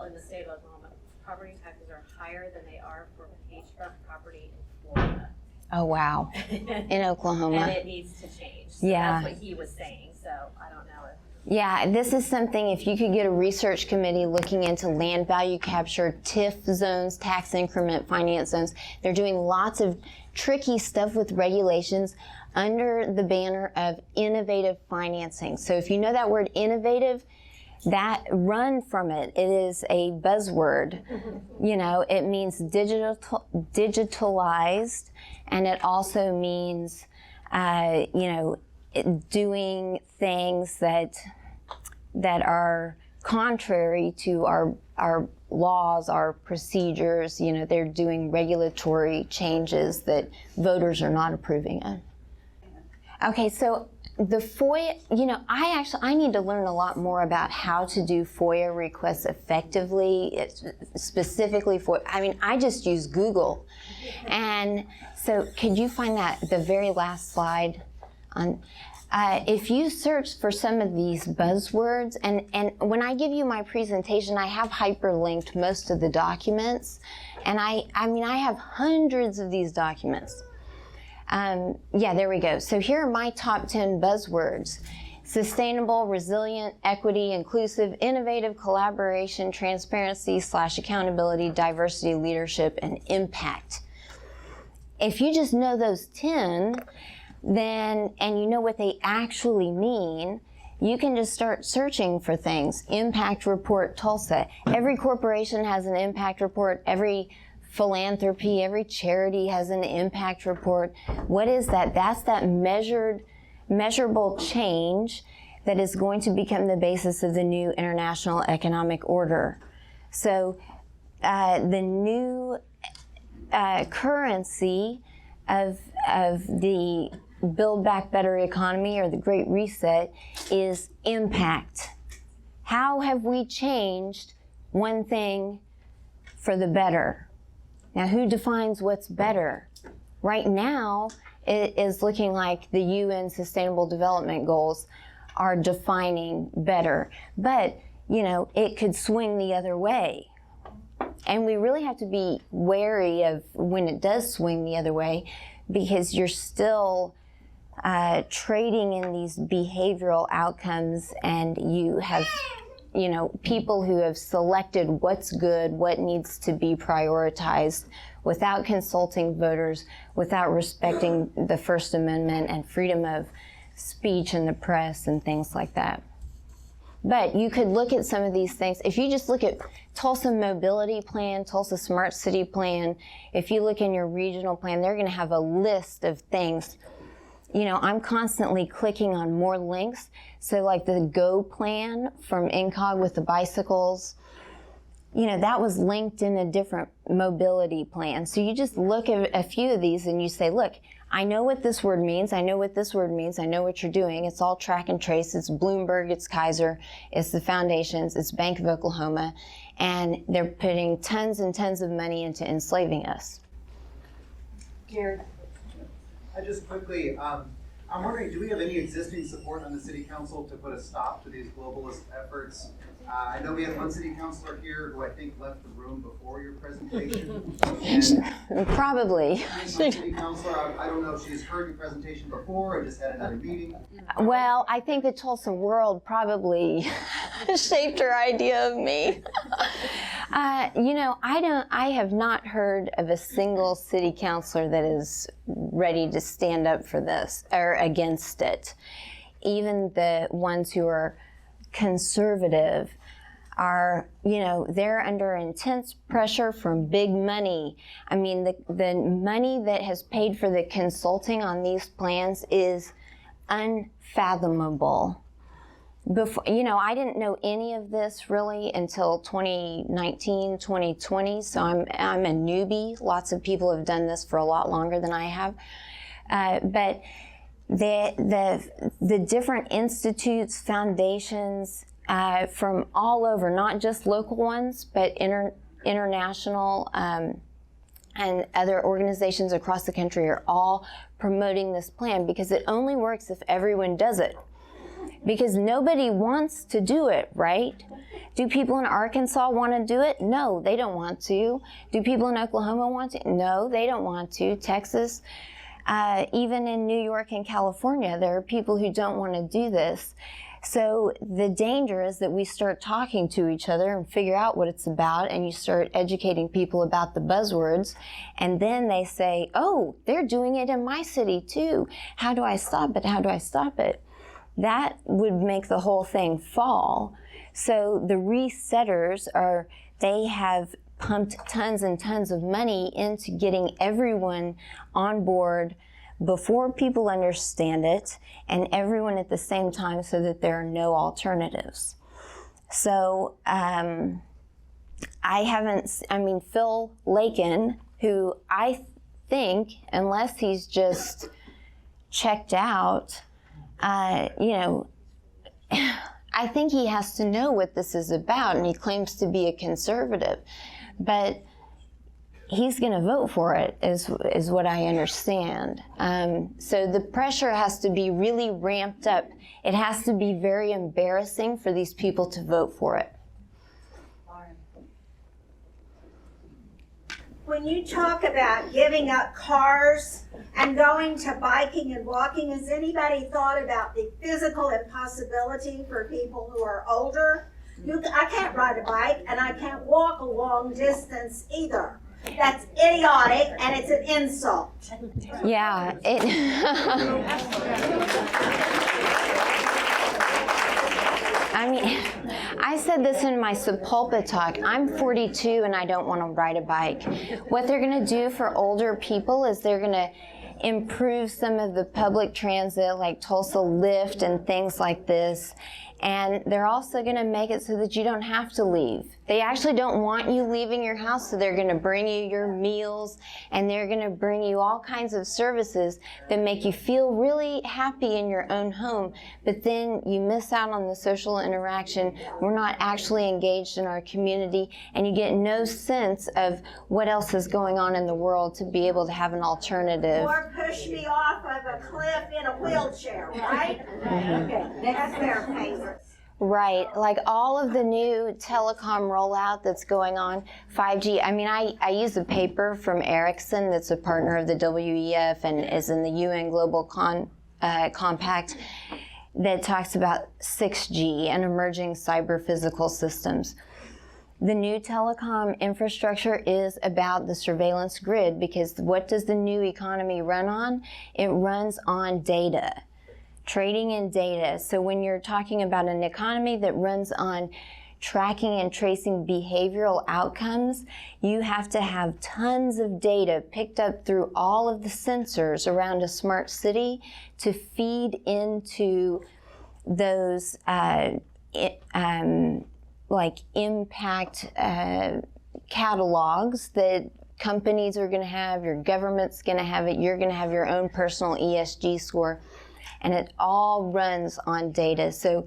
in the state of Oklahoma, property taxes are higher than they are for beachfront property in Florida. Oh, wow. In Oklahoma. And it needs to change. So yeah. That's what he was saying, so I don't know if... Yeah, this is something, if you could get a research committee looking into land value capture, TIF zones, tax increment finance zones. They're doing lots of tricky stuff with regulations under the banner of innovative financing. So if you know that word innovative, run from it. It is a buzzword. You know, it means digitalized, and it also means, doing things that are contrary to our laws, our procedures. You know, they're doing regulatory changes that voters are not approving of. Okay, so the FOIA, I need to learn a lot more about how to do FOIA requests effectively, specifically I just use Google. And so could you find the very last slide on, if you search for some of these buzzwords, and when I give you my presentation, I have hyperlinked most of the documents, and I have hundreds of these documents. There we go. So here are my top 10 buzzwords: sustainable, resilient, equity, inclusive, innovative, collaboration, transparency / accountability, diversity, leadership, and impact. if you just know those 10, then, and you know what they actually mean, you can just start searching for things. Impact report Tulsa. Every corporation has an impact report. Every philanthropy, every charity has an impact report. What is that? That's that measurable change that is going to become the basis of the new international economic order. So the new currency of the Build Back Better economy, or the Great Reset, is impact. How have we changed one thing for the better? Now, who defines what's better? Right now, it is looking like the UN Sustainable Development Goals are defining better. But, you know, it could swing the other way. And we really have to be wary of when it does swing the other way, because you're still trading in these behavioral outcomes, and you have, you know, people who have selected what's good, what needs to be prioritized, without consulting voters, without respecting the First Amendment and freedom of speech in the press and things like that. But you could look at some of these things. If you just look at Tulsa Mobility Plan, Tulsa Smart City Plan, if you look in your regional plan, they're going to have a list of things. You know, I'm constantly clicking on more links. So like the GO plan from INCOG with the bicycles, you know, that was linked in a different mobility plan. So you just look at a few of these and you say, look, I know what this word means. I know what this word means. I know what you're doing. It's all track and trace. It's Bloomberg. It's Kaiser. It's the foundations. It's Bank of Oklahoma. And they're putting tons and tons of money into enslaving us. Gary. I just quickly, I'm wondering, do we have any existing support on the city council to put a stop to these globalist efforts? I know we have one city councilor here who I think left the room before your presentation. And Probably. one city councilor, I don't know if she's heard your presentation before or just had another meeting. Well, I think the Tulsa World probably shaped her idea of me. You know, I have not heard of a single city councilor that is ready to stand up for this or against it. Even the ones who are conservative are, you know, they're under intense pressure from big money. I mean, the money that has paid for the consulting on these plans is unfathomable. Before, you know, I didn't know any of this really until 2019, 2020, so I'm a newbie. Lots of people have done this for a lot longer than I have. But the different institutes, foundations from all over, not just local ones, but international and other organizations across the country are all promoting this plan, because it only works if everyone does it. Because nobody wants to do it, right? Do people in Arkansas want to do it? No, they don't want to. Do people in Oklahoma want to? No, they don't want to. Texas, even in New York and California, there are people who don't want to do this. So the danger is that we start talking to each other and figure out what it's about, and you start educating people about the buzzwords, and then they say, oh, they're doing it in my city too. How do I stop it? How do I stop it? That would make the whole thing fall. So the resetters they have pumped tons and tons of money into getting everyone on board before people understand it, and everyone at the same time, so that there are no alternatives. So Phil Lakin, who I think, unless he's just checked out, you know, I think he has to know what this is about, and he claims to be a conservative, but he's going to vote for it, is what I understand. So the pressure has to be really ramped up. It has to be very embarrassing for these people to vote for it. When you talk about giving up cars and going to biking and walking, has anybody thought about the physical impossibility for people who are older? I can't ride a bike and I can't walk a long distance either. That's idiotic and it's an insult. Yeah, I mean, I said this in my Sepulpa talk. I'm 42 and I don't want to ride a bike. What they're going to do for older people is they're going to improve some of the public transit like Tulsa Lift and things like this. And they're also going to make it so that you don't have to leave. They actually don't want you leaving your house, so they're going to bring you your meals, and they're going to bring you all kinds of services that make you feel really happy in your own home, but then you miss out on the social interaction. We're not actually engaged in our community, and you get no sense of what else is going on in the world to be able to have an alternative. Or push me off of a cliff in a wheelchair, right? Okay, that's their favorite. Right, like all of the new telecom rollout that's going on, 5G. I mean, I use a paper from Ericsson that's a partner of the WEF and is in the UN Global Compact that talks about 6G and emerging cyber physical systems. The new telecom infrastructure is about the surveillance grid, because what does the new economy run on? It runs on data. Trading in data. So when you're talking about an economy that runs on tracking and tracing behavioral outcomes, you have to have tons of data picked up through all of the sensors around a smart city to feed into those like impact catalogs that companies are going to have, your government's going to have it, you're going to have your own personal ESG score. And it all runs on data. So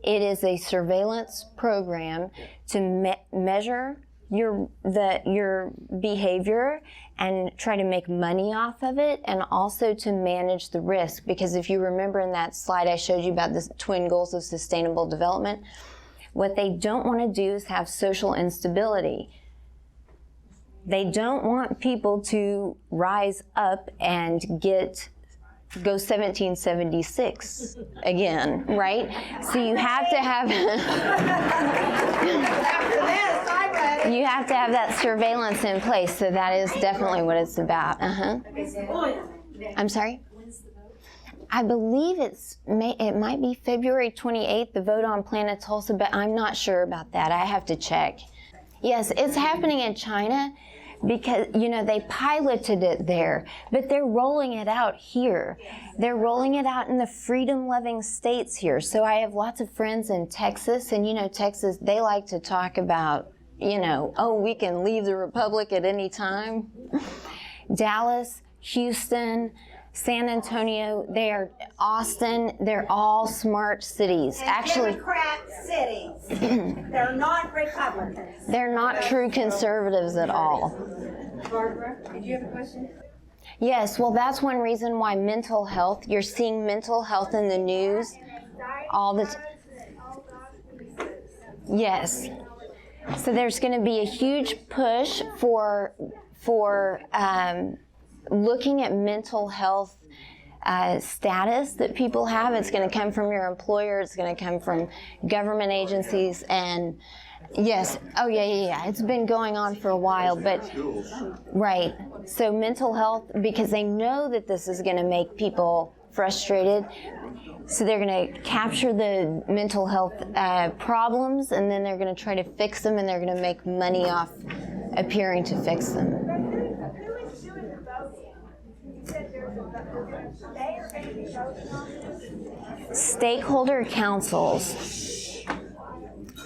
it is a surveillance program to measure your behavior and try to make money off of it, and also to manage the risk. Because if you remember in that slide I showed you about the twin goals of sustainable development, what they don't want to do is have social instability. They don't want people to rise up and go 1776 again, right? So you have to have you have to have that surveillance in place. So that is definitely what it's about. I'm sorry? I believe it might be February 28th, the vote on Planet Tulsa, but I'm not sure about that. I have to check. Yes, it's happening in China, because, you know, they piloted it there, but they're rolling it out here. They're rolling it out in the freedom-loving states here. So I have lots of friends in Texas, and, you know, Texas, they like to talk about, you know, oh, we can leave the republic at any time. Dallas, Houston, San Antonio, Austin, they're all smart cities. And actually, Democrat cities. They're not Republicans. They're not true conservatives at all. Barbara, did you have a question? Yes, well, that's one reason why mental health, you're seeing mental health in the news all the time. Yes. So there's going to be a huge push for looking at mental health status that people have. It's going to come from your employer. It's going to come from government agencies. And yes, oh yeah. It's been going on for a while, but right. So mental health, because they know that this is going to make people frustrated. So they're going to capture the mental health problems, and then they're going to try to fix them, and they're going to make money off appearing to fix them. Stakeholder councils.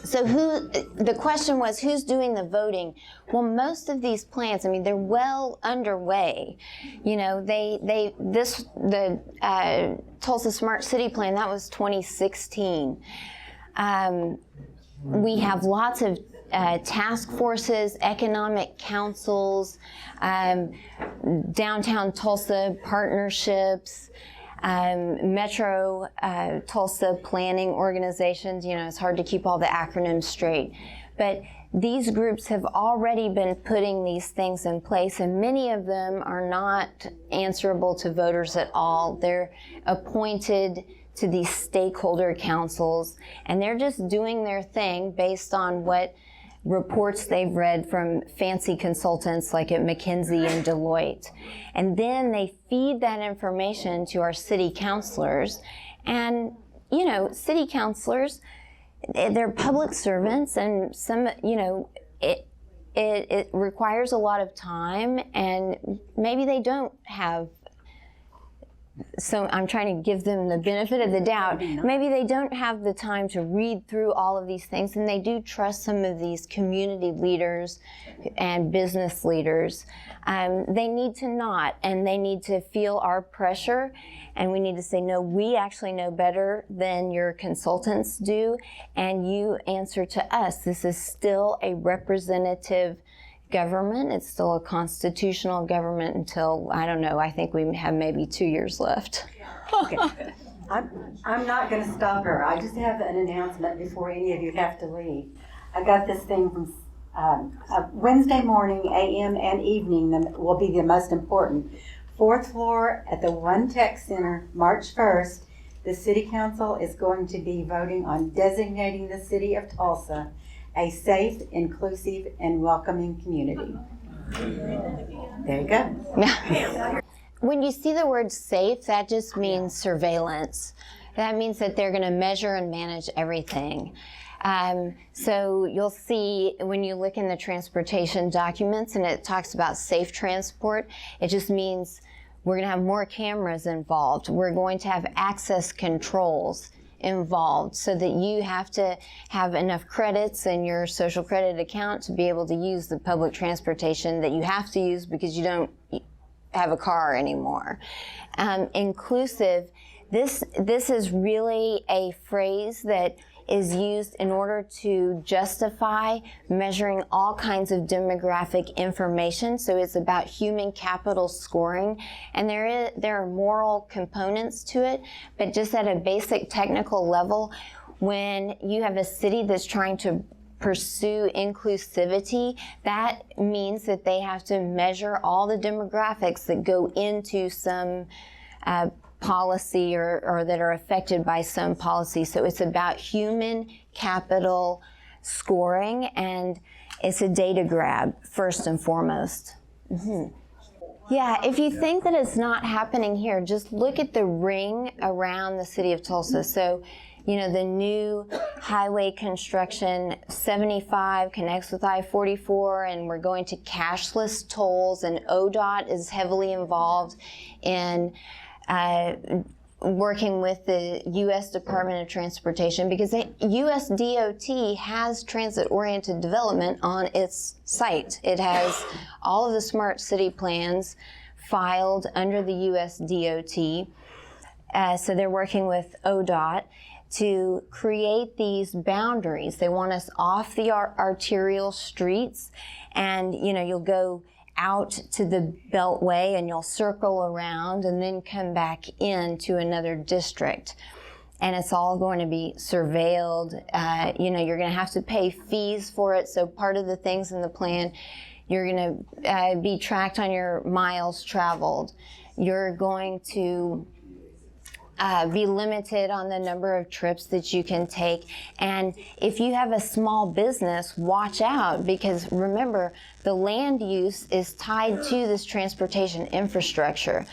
So the question was, who's doing the voting? Well, most of these plans, I mean, they're well underway. You know, the Tulsa Smart City Plan, that was 2016. We have lots of task forces, economic councils, downtown Tulsa partnerships, Metro Tulsa planning organizations. You know, it's hard to keep all the acronyms straight. But these groups have already been putting these things in place, and many of them are not answerable to voters at all. They're appointed to these stakeholder councils, and they're just doing their thing based on what reports they've read from fancy consultants like at McKinsey and Deloitte. And then they feed that information to our city councilors. And, you know, city councilors, they're public servants, and some, you know, it requires a lot of time, and maybe they don't have, so I'm trying to give them the benefit of the doubt. Maybe they don't have the time to read through all of these things, and they do trust some of these community leaders and business leaders. They need to not, and they need to feel our pressure, and we need to say, no, we actually know better than your consultants do, and you answer to us. This is still a representative government. It's still a constitutional government until, I don't know, I think we have maybe 2 years left. Okay. I'm not going to stop her. I just have an announcement before any of you have to leave. I got this thing from Wednesday morning, AM and evening will be the most important. 4th floor at the One Tech Center, March 1st, the City Council is going to be voting on designating the City of Tulsa a safe, inclusive, and welcoming community. There you go. When you see the word safe, that just means surveillance. That means that they're going to measure and manage everything. So you'll see when you look in the transportation documents and it talks about safe transport, it just means we're going to have more cameras involved. We're going to have access controls involved so that you have to have enough credits in your social credit account to be able to use the public transportation that you have to use because you don't have a car anymore. Inclusive, this is really a phrase that is used in order to justify measuring all kinds of demographic information. So it's about human capital scoring, and there are moral components to it, but just at a basic technical level, when you have a city that's trying to pursue inclusivity, that means that they have to measure all the demographics that go into some policy or that are affected by some policy. So it's about human capital scoring, and it's a data grab first and foremost. Yeah, if you think that it's not happening here, just look at the ring around the city of Tulsa. So, you know, the new highway construction, 75 connects with I-44, and we're going to cashless tolls, and ODOT is heavily involved in working with the U.S. Department of Transportation, because the U.S. DOT has transit-oriented development on its site. It has all of the smart city plans filed under the U.S. DOT. So they're working with ODOT to create these boundaries. They want us off the arterial streets, and you know, you'll go out to the Beltway and you'll circle around and then come back into another district. And it's all going to be surveilled. You know, you're going to have to pay fees for it. So part of the things in the plan, you're going to be tracked on your miles traveled. You're going to be limited on the number of trips that you can take. And if you have a small business, watch out, because remember, the land use is tied to this transportation infrastructure.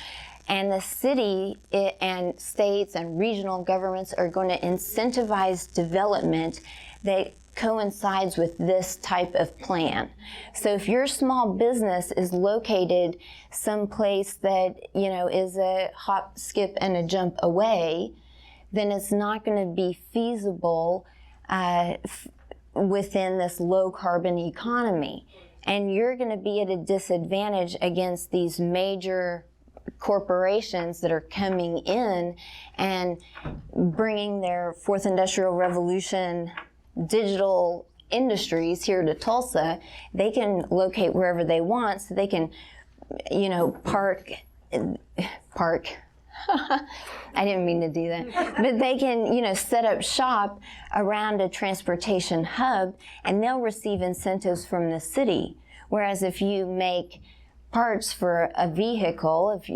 And the city and states and regional governments are going to incentivize development that coincides with this type of plan. So if your small business is located someplace that, you know, is a hop, skip, and a jump away, then it's not going to be feasible within this low carbon economy. And you're going to be at a disadvantage against these major corporations that are coming in and bringing their fourth industrial revolution digital industries here to Tulsa. They can locate wherever they want, so they can, you know, park. I didn't mean to do that. But they can, you know, set up shop around a transportation hub, and they'll receive incentives from the city. Whereas if you make parts for a vehicle, if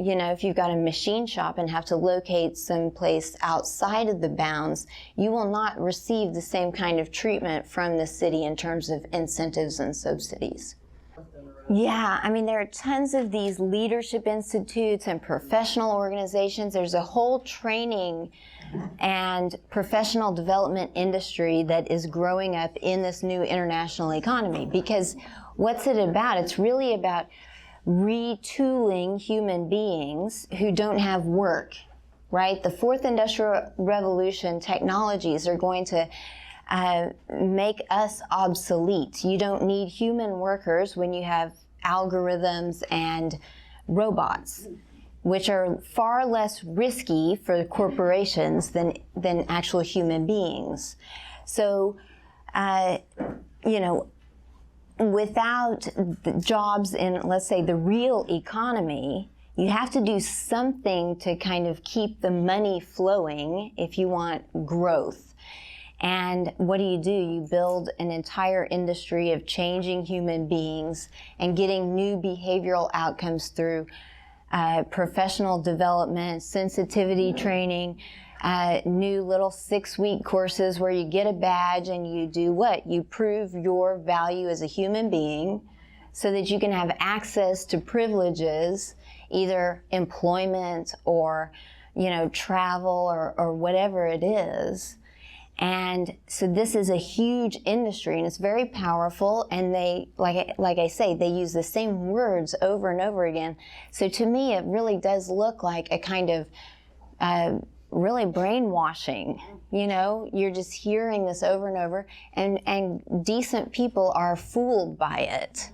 you've got a machine shop and have to locate someplace outside of the bounds, you will not receive the same kind of treatment from the city in terms of incentives and subsidies. Yeah, I mean, there are tons of these leadership institutes and professional organizations. There's a whole training and professional development industry that is growing up in this new international economy. Because what's it about? It's really about retooling human beings who don't have work, right? The fourth industrial revolution technologies are going to make us obsolete. You don't need human workers when you have algorithms and robots, which are far less risky for corporations than actual human beings. So, without the jobs in, let's say, the real economy, you have to do something to kind of keep the money flowing if you want growth. And what do? You build an entire industry of changing human beings and getting new behavioral outcomes through professional development, sensitivity training, new little 6-week courses where you get a badge and you do what? You prove your value as a human being so that you can have access to privileges, either employment or, travel or whatever it is. And so this is a huge industry, and it's very powerful, and they, like I say, they use the same words over and over again. So to me, it really does look like a kind of really brainwashing. You're just hearing this over and over, and decent people are fooled by it.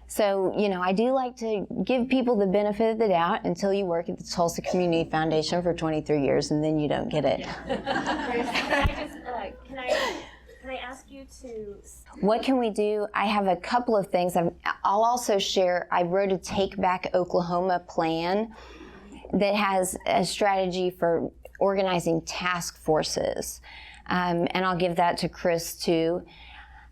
So, I do like to give people the benefit of the doubt until you work at the Tulsa Community Foundation for 23 years, and then you don't get it. Can I ask you to... What can we do? I have a couple of things. I'll also share, I wrote a Take Back Oklahoma plan that has a strategy for organizing task forces. And I'll give that to Chris too.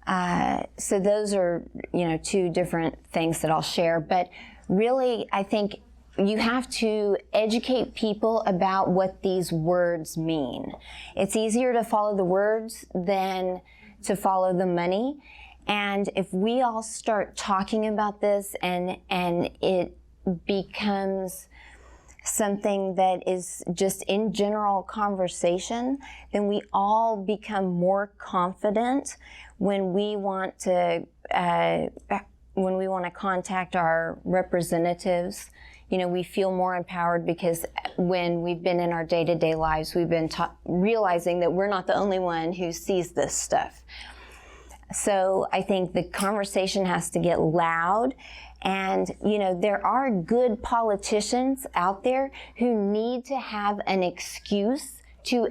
So those are, 2 different things that I'll share. But really, I think you have to educate people about what these words mean. It's easier to follow the words than to follow the money. And if we all start talking about this and it becomes something that is just in general conversation, then we all become more confident when we want to contact our representatives. We feel more empowered because when we've been in our day-to-day lives, we've been realizing that we're not the only one who sees this stuff. So I think the conversation has to get loud. And, there are good politicians out there who need to have an excuse to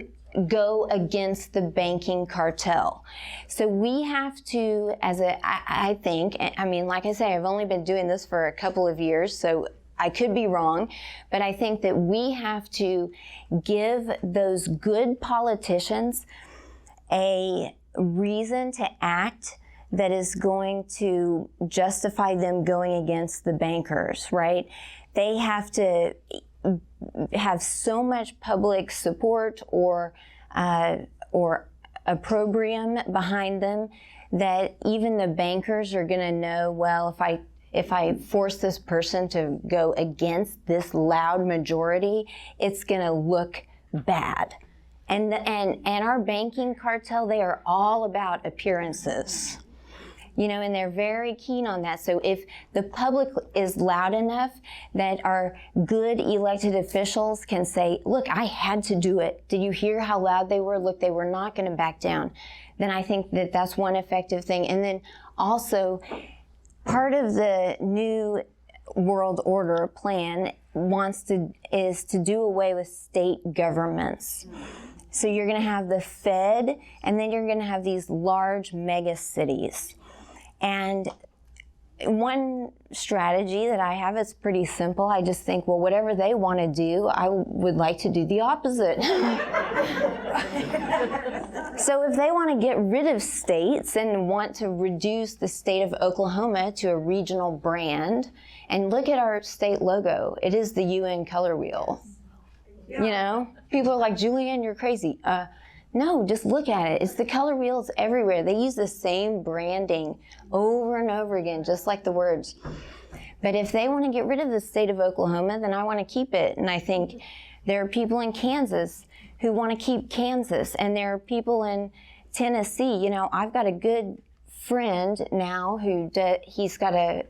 go against the banking cartel. So we have to, I think, like I say, I've only been doing this for a couple of years, so I could be wrong, but I think that we have to give those good politicians a reason to act that is going to justify them going against the bankers, right? They have to have so much public support or opprobrium behind them that even the bankers are going to know, well, if I force this person to go against this loud majority, it's going to look bad. And our banking cartel, they are all about appearances. And they're very keen on that. So if the public is loud enough that our good elected officials can say, look, I had to do it. Did you hear how loud they were? Look, they were not going to back down. Then I think that that's one effective thing. And then also, part of the new world order plan is to do away with state governments. So you're going to have the Fed, and then you're going to have these large mega cities. And one strategy that I have is pretty simple. I just think, well, whatever they want to do, I would like to do the opposite. So if they want to get rid of states and want to reduce the state of Oklahoma to a regional brand, and look at our state logo, it is the UN color wheel. You know, people are like, Julianne, you're crazy. No, just look at it. It's the color wheels everywhere. They use the same branding over and over again, just like the words. But if they want to get rid of the state of Oklahoma, then I want to keep it. And I think there are people in Kansas who want to keep Kansas. And there are people in Tennessee. You know, I've got a good friend now who he's got a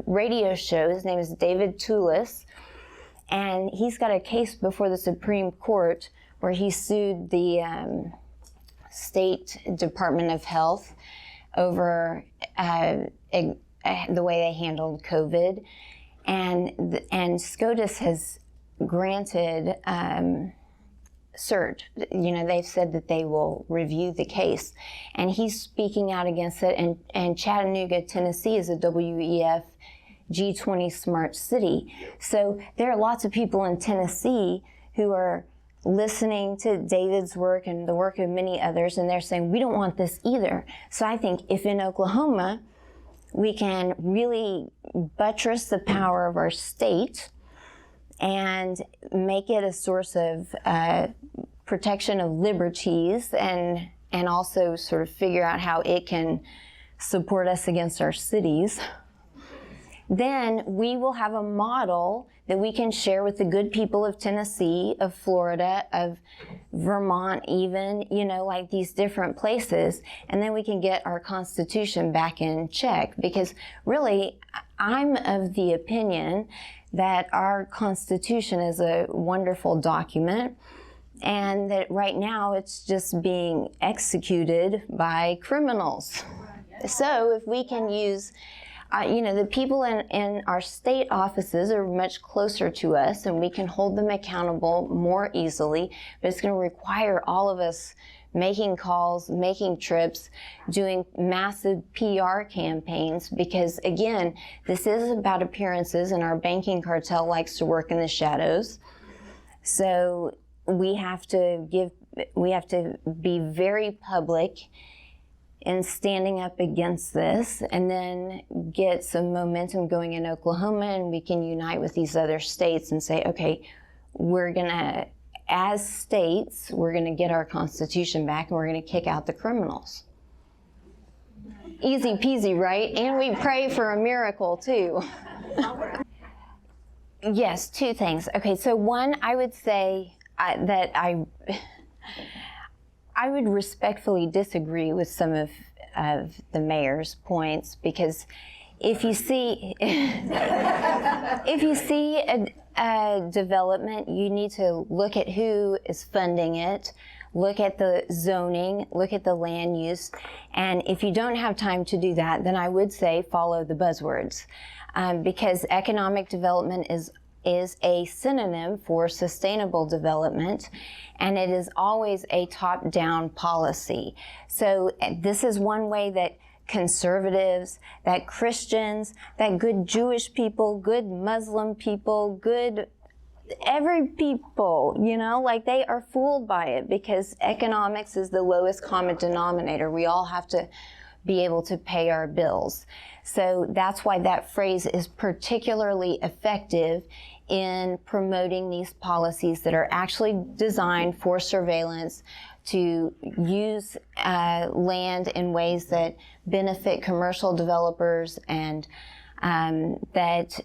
radio show. His name is David Tulsa. And he's got a case before the Supreme Court where he sued the State Department of Health over the way they handled COVID. And SCOTUS has granted cert. You know, they've said that they will review the case. And he's speaking out against it. And Chattanooga, Tennessee is a WEF G20 smart city. So there are lots of people in Tennessee who are listening to David's work and the work of many others, and they're saying, we don't want this either. So I think if in Oklahoma, we can really buttress the power of our state and make it a source of protection of liberties, and also sort of figure out how it can support us against our cities, then we will have a model that we can share with the good people of Tennessee, of Florida, of Vermont even, you know, like these different places. And then we can get our Constitution back in check. Because really, I'm of the opinion that our Constitution is a wonderful document, and that right now it's just being executed by criminals. So if we can use you know, the people in our state offices are much closer to us, and we can hold them accountable more easily, but it's going to require all of us making calls, making trips, doing massive PR campaigns, because again, this is about appearances, and our banking cartel likes to work in the shadows. So we have to be very public in standing up against this, and then get some momentum going in Oklahoma, and we can unite with these other states and say, okay, we're gonna, as states, we're gonna get our Constitution back, and we're gonna kick out the criminals. Easy peasy, right? And we pray for a miracle too. Yes, two things. Okay, so one, I would say that I would respectfully disagree with some of the mayor's points, because if you see a development, you need to look at who is funding it, look at the zoning, look at the land use, and if you don't have time to do that, then I would say follow the buzzwords, because economic development is a synonym for sustainable development, and it is always a top-down policy. So this is one way that conservatives, that Christians, that good Jewish people, good Muslim people, good every people, you know, like they are fooled by it, because economics is the lowest common denominator. We all have to be able to pay our bills. So that's why that phrase is particularly effective in promoting these policies that are actually designed for surveillance, to use land in ways that benefit commercial developers, and that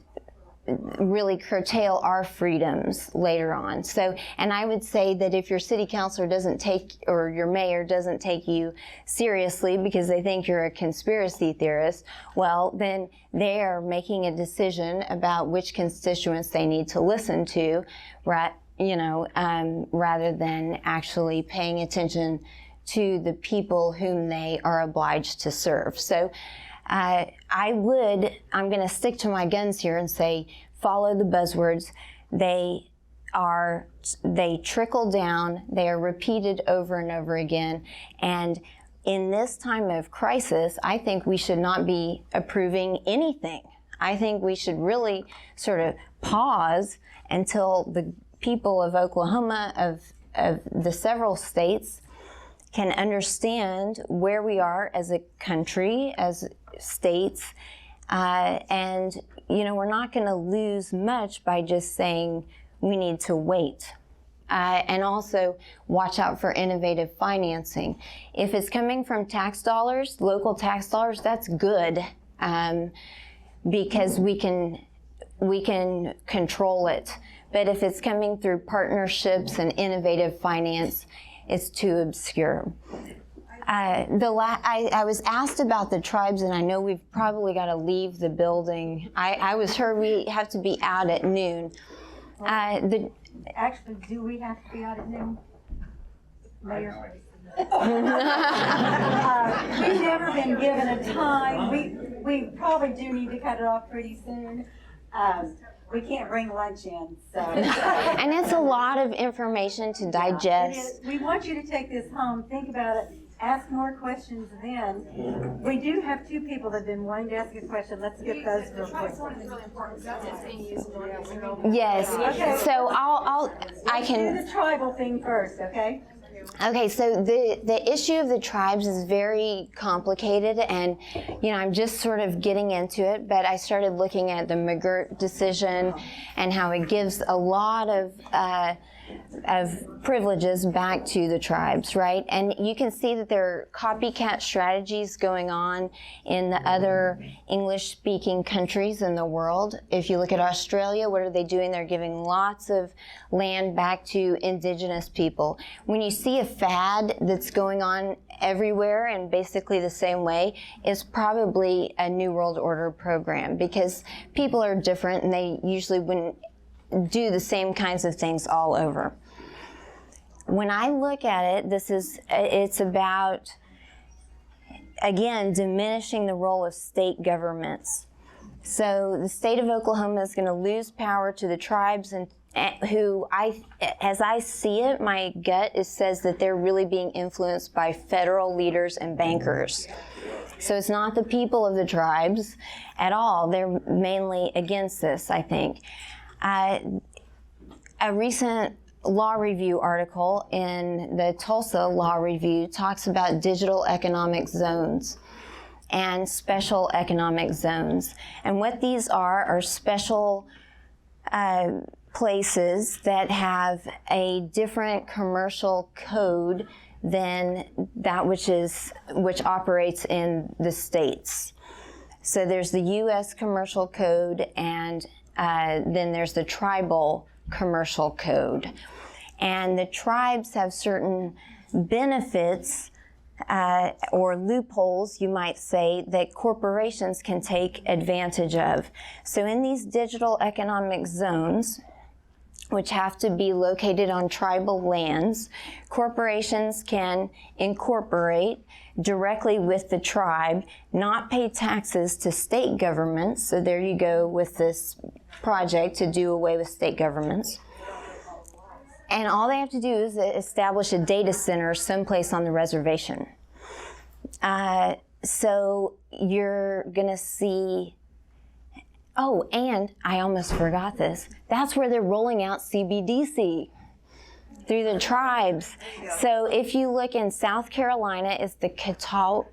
really curtail our freedoms later on. So, and I would say that if your city councilor doesn't take, or your mayor doesn't take you seriously because they think you're a conspiracy theorist, well, then they are making a decision about which constituents they need to listen to, right? You know, rather than actually paying attention to the people whom they are obliged to serve. So I'm going to stick to my guns here and say, follow the buzzwords. They trickle down, they are repeated over and over again, and in this time of crisis, I think we should not be approving anything. I think we should really sort of pause until the people of Oklahoma, of the several states, can understand where we are as a country, as states, and we're not going to lose much by just saying we need to wait. And also watch out for innovative financing. If it's coming from tax dollars, local tax dollars, that's good, because we can control it. But if it's coming through partnerships and innovative finance, it's too obscure. I was asked about the tribes, and I know we've probably got to leave the building. I was heard we have to be out at noon. Actually, do we have to be out at noon? Mayor? We've never been given a time. We probably do need to cut it off pretty soon. We can't bring lunch in, so. And it's a lot of information to digest. We want you to take this home, think about it, ask more questions then. We do have two people that have been wanting to ask a question. Let's get those real quick. Yes. Okay. So I can do the tribal thing first, okay? Okay, so the issue of the tribes is very complicated, and I'm just sort of getting into it, but I started looking at the McGirt decision and how it gives a lot of privileges back to the tribes, right? And you can see that there are copycat strategies going on in the other English-speaking countries in the world. If you look at Australia, what are they doing? They're giving lots of land back to indigenous people. When you see a fad that's going on everywhere in basically the same way, it's probably a New World Order program, because people are different and they usually wouldn't do the same kinds of things all over. When I look at it, it's about, again, diminishing the role of state governments. So the state of Oklahoma is going to lose power to the tribes, and who, as I see it, my gut says that they're really being influenced by federal leaders and bankers. So it's not the people of the tribes at all. They're mainly against this, I think. A recent law review article in the Tulsa Law Review talks about digital economic zones and special economic zones. And what these are special places that have a different commercial code than that which operates in the states. So there's the U.S. commercial code, and then there's the tribal commercial code. And the tribes have certain benefits or loopholes, you might say, that corporations can take advantage of. So in these digital economic zones, which have to be located on tribal lands, corporations can incorporate directly with the tribe, not pay taxes to state governments. So there you go with this project to do away with state governments. And all they have to do is establish a data center someplace on the reservation. So you're going to see, oh, and I almost forgot this. That's where they're rolling out CBDC through the tribes. So if you look in South Carolina, it's the Catawba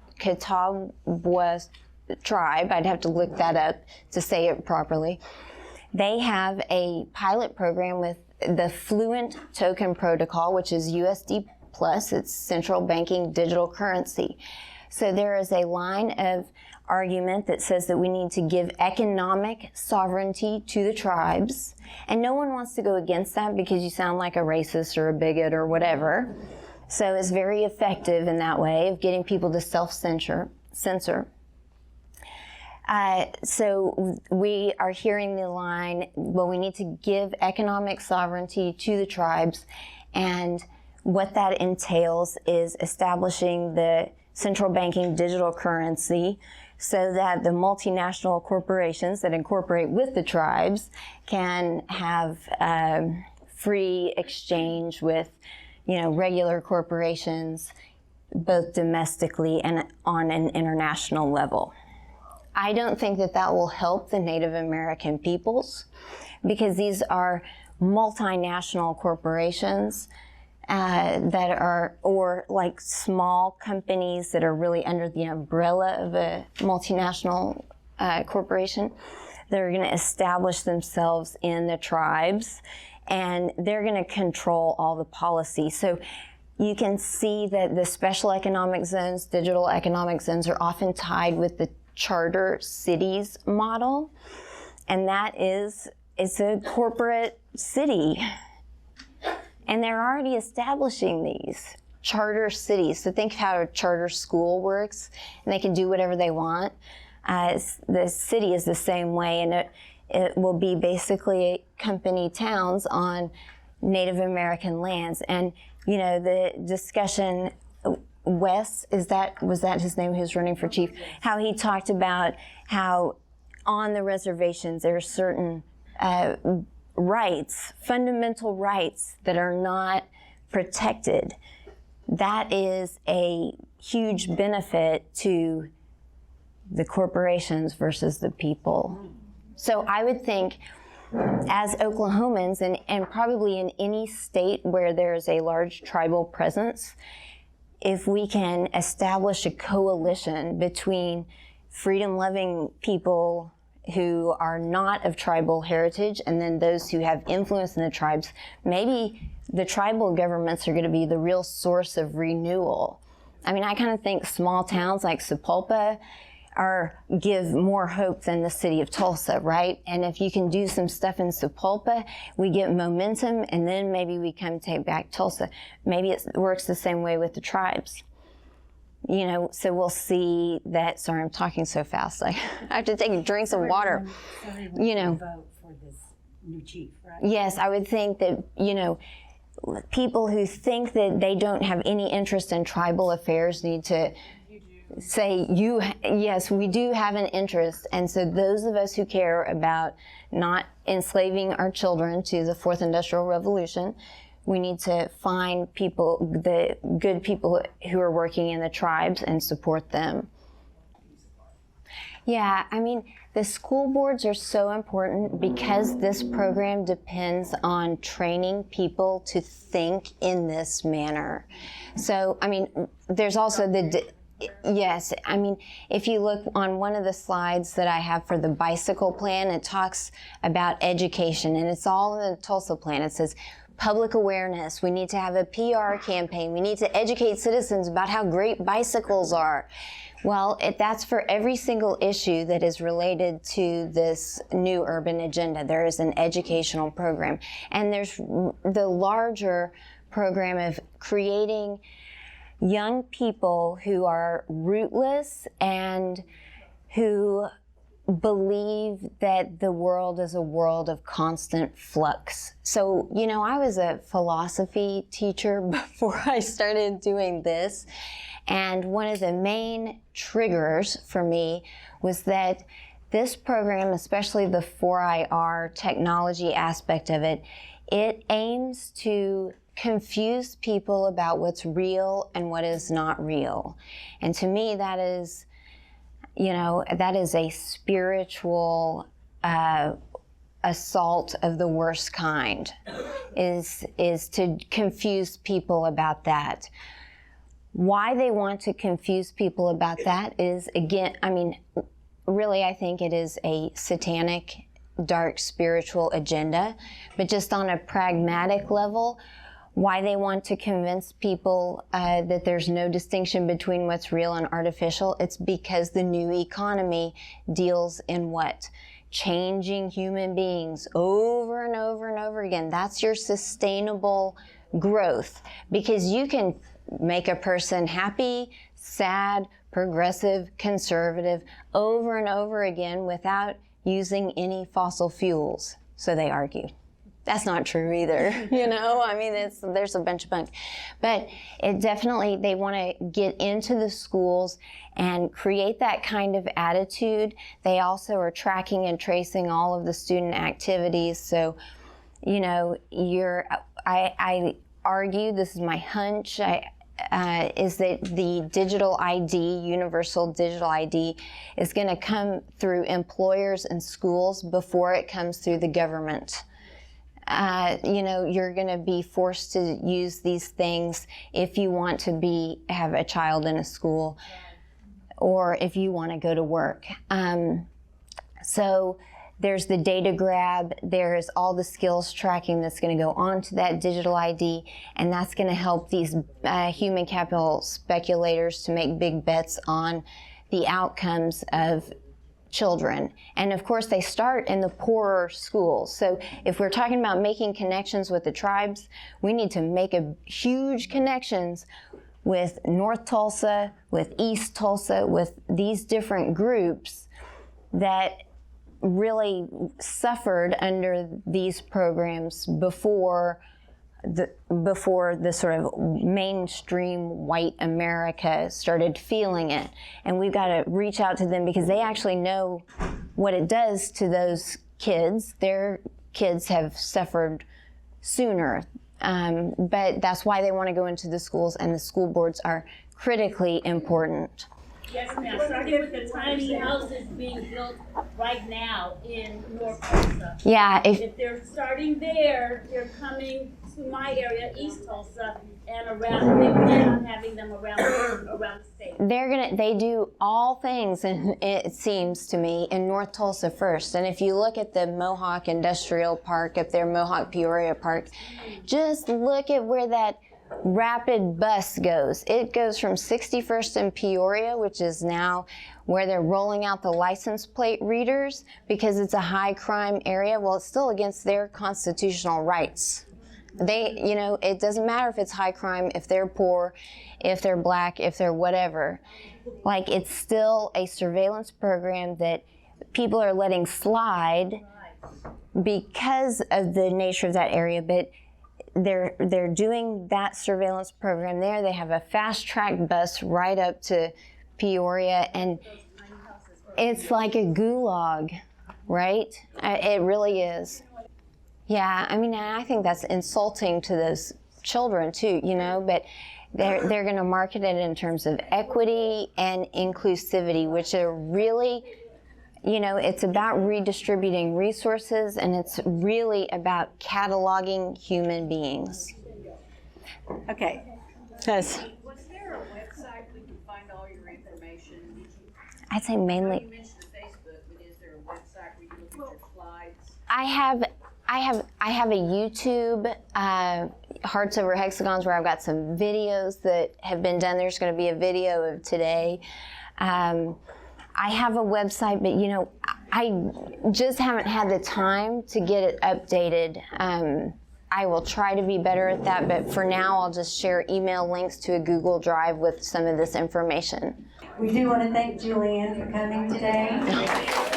tribe. I'd have to look that up to say it properly. They have a pilot program with the Fluent Token Protocol, which is USD Plus. It's central banking digital currency. So there is a line of argument that says that we need to give economic sovereignty to the tribes. And no one wants to go against that because you sound like a racist or a bigot or whatever. So it's very effective in that way of getting people to self-censor. So we are hearing the line, well, we need to give economic sovereignty to the tribes, and what that entails is establishing the central banking digital currency so that the multinational corporations that incorporate with the tribes can have free exchange with, regular corporations both domestically and on an international level. I don't think that that will help the Native American peoples, because these are multinational corporations that are, or like small companies that are really under the umbrella of a multinational corporation. They're going to establish themselves in the tribes, and they're going to control all the policy. So you can see that the special economic zones, digital economic zones, are often tied with the charter cities model, and that is, it's a corporate city. And they're already establishing these charter cities. So think how a charter school works, and they can do whatever they want. The city is the same way, and it will be basically company towns on Native American lands. And you know, the discussion, Wes, was that his name, who's running for chief? How he talked about how on the reservations there are certain rights, fundamental rights that are not protected. That is a huge benefit to the corporations versus the people. So I would think, as Oklahomans, and probably in any state where there's a large tribal presence, if we can establish a coalition between freedom-loving people who are not of tribal heritage and then those who have influence in the tribes, maybe the tribal governments are going to be the real source of renewal. I mean, I kind of think small towns like Sapulpa give more hope than the city of Tulsa, right? And if you can do some stuff in Sapulpa, we get momentum, and then maybe we come take back Tulsa. Maybe it works the same way with the tribes. You know, so we'll see that. Sorry, I'm talking so fast. I have to take drinks of water. You know, vote for this new chief, right? Yes, I would think that, you know, people who think that they don't have any interest in tribal affairs need to say, yes, we do have an interest. And so those of us who care about not enslaving our children to the Fourth Industrial Revolution, we need to find people, the good people who are working in the tribes, and support them. Yeah, I mean, the school boards are so important because this program depends on training people to think in this manner. So, I mean, there's also yes, I mean, if you look on one of the slides that I have for the bicycle plan, it talks about education, and it's all in the Tulsa plan. It says, public awareness, we need to have a PR campaign, we need to educate citizens about how great bicycles are. Well, that's for every single issue that is related to this new urban agenda. There is an educational program. And there's the larger program of creating young people who are rootless and who believe that the world is a world of constant flux. So, you know, I was a philosophy teacher before I started doing this. And one of the main triggers for me was that this program, especially the 4IR technology aspect of it, it aims to confuse people about what's real and what is not real. And to me, that is, you know, that is a spiritual assault of the worst kind, is to confuse people about that. Why they want to confuse people about that is, again, I mean, really, I think it is a satanic, dark spiritual agenda, but just on a pragmatic level, why they want to convince people that there's no distinction between what's real and artificial, it's because the new economy deals in what? Changing human beings over and over and over again. That's your sustainable growth, because you can make a person happy, sad, progressive, conservative over and over again without using any fossil fuels, so they argue. That's not true either, you know? I mean, there's a bunch of bunk. But it definitely, they want to get into the schools and create that kind of attitude. They also are tracking and tracing all of the student activities. So, you know, I argue, this is my hunch, is that the digital ID, universal digital ID, is going to come through employers and schools before it comes through the government. You're going to be forced to use these things if you want to have a child in a school or if you want to go to work. So there's the data grab, there's all the skills tracking that's going to go onto that digital ID, and that's going to help these human capital speculators to make big bets on the outcomes of children. And of course, they start in the poorer schools. So if we're talking about making connections with the tribes, we need to make huge connections with North Tulsa, with East Tulsa, with these different groups that really suffered under these programs before the sort of mainstream white America started feeling it. And we've got to reach out to them because they actually know what it does to those kids. Their kids have suffered sooner, but that's why they want to go into the schools, and the school boards are critically important. Yes, ma'am. Starting with the tiny houses being built right now in North Tulsa. Yeah, If they're starting there, they're coming to my area, East Tulsa, and around. They plan on having them around the state. They do all things, and it seems to me, in North Tulsa first. And if you look at the Mohawk Industrial Park up there, Mohawk Peoria Park, just look at where that rapid bus goes. It goes from 61st and Peoria, which is now where they're rolling out the license plate readers because it's a high crime area. Well, it's still against their constitutional rights. It doesn't matter if it's high crime, if they're poor, if they're black, if they're whatever. Like, it's still a surveillance program that people are letting slide because of the nature of that area, but they're doing that surveillance program there. They have a fast track bus right up to Peoria, and it's like a gulag, right? It really is. Yeah, I mean, I think that's insulting to those children too, but they're going to market it in terms of equity and inclusivity, which are really, it's about redistributing resources, and it's really about cataloging human beings. Okay. Yes. Was there a website we can find all your information? I'd say You mainly. mentioned Facebook, but is there a website where you look at your slides? I have a YouTube, Hearts Over Hexagons, where I've got some videos that have been done. There's going to be a video of today. I have a website, but I just haven't had the time to get it updated. I will try to be better at that, but for now I'll just share email links to a Google Drive with some of this information. We do want to thank Julianne for coming today.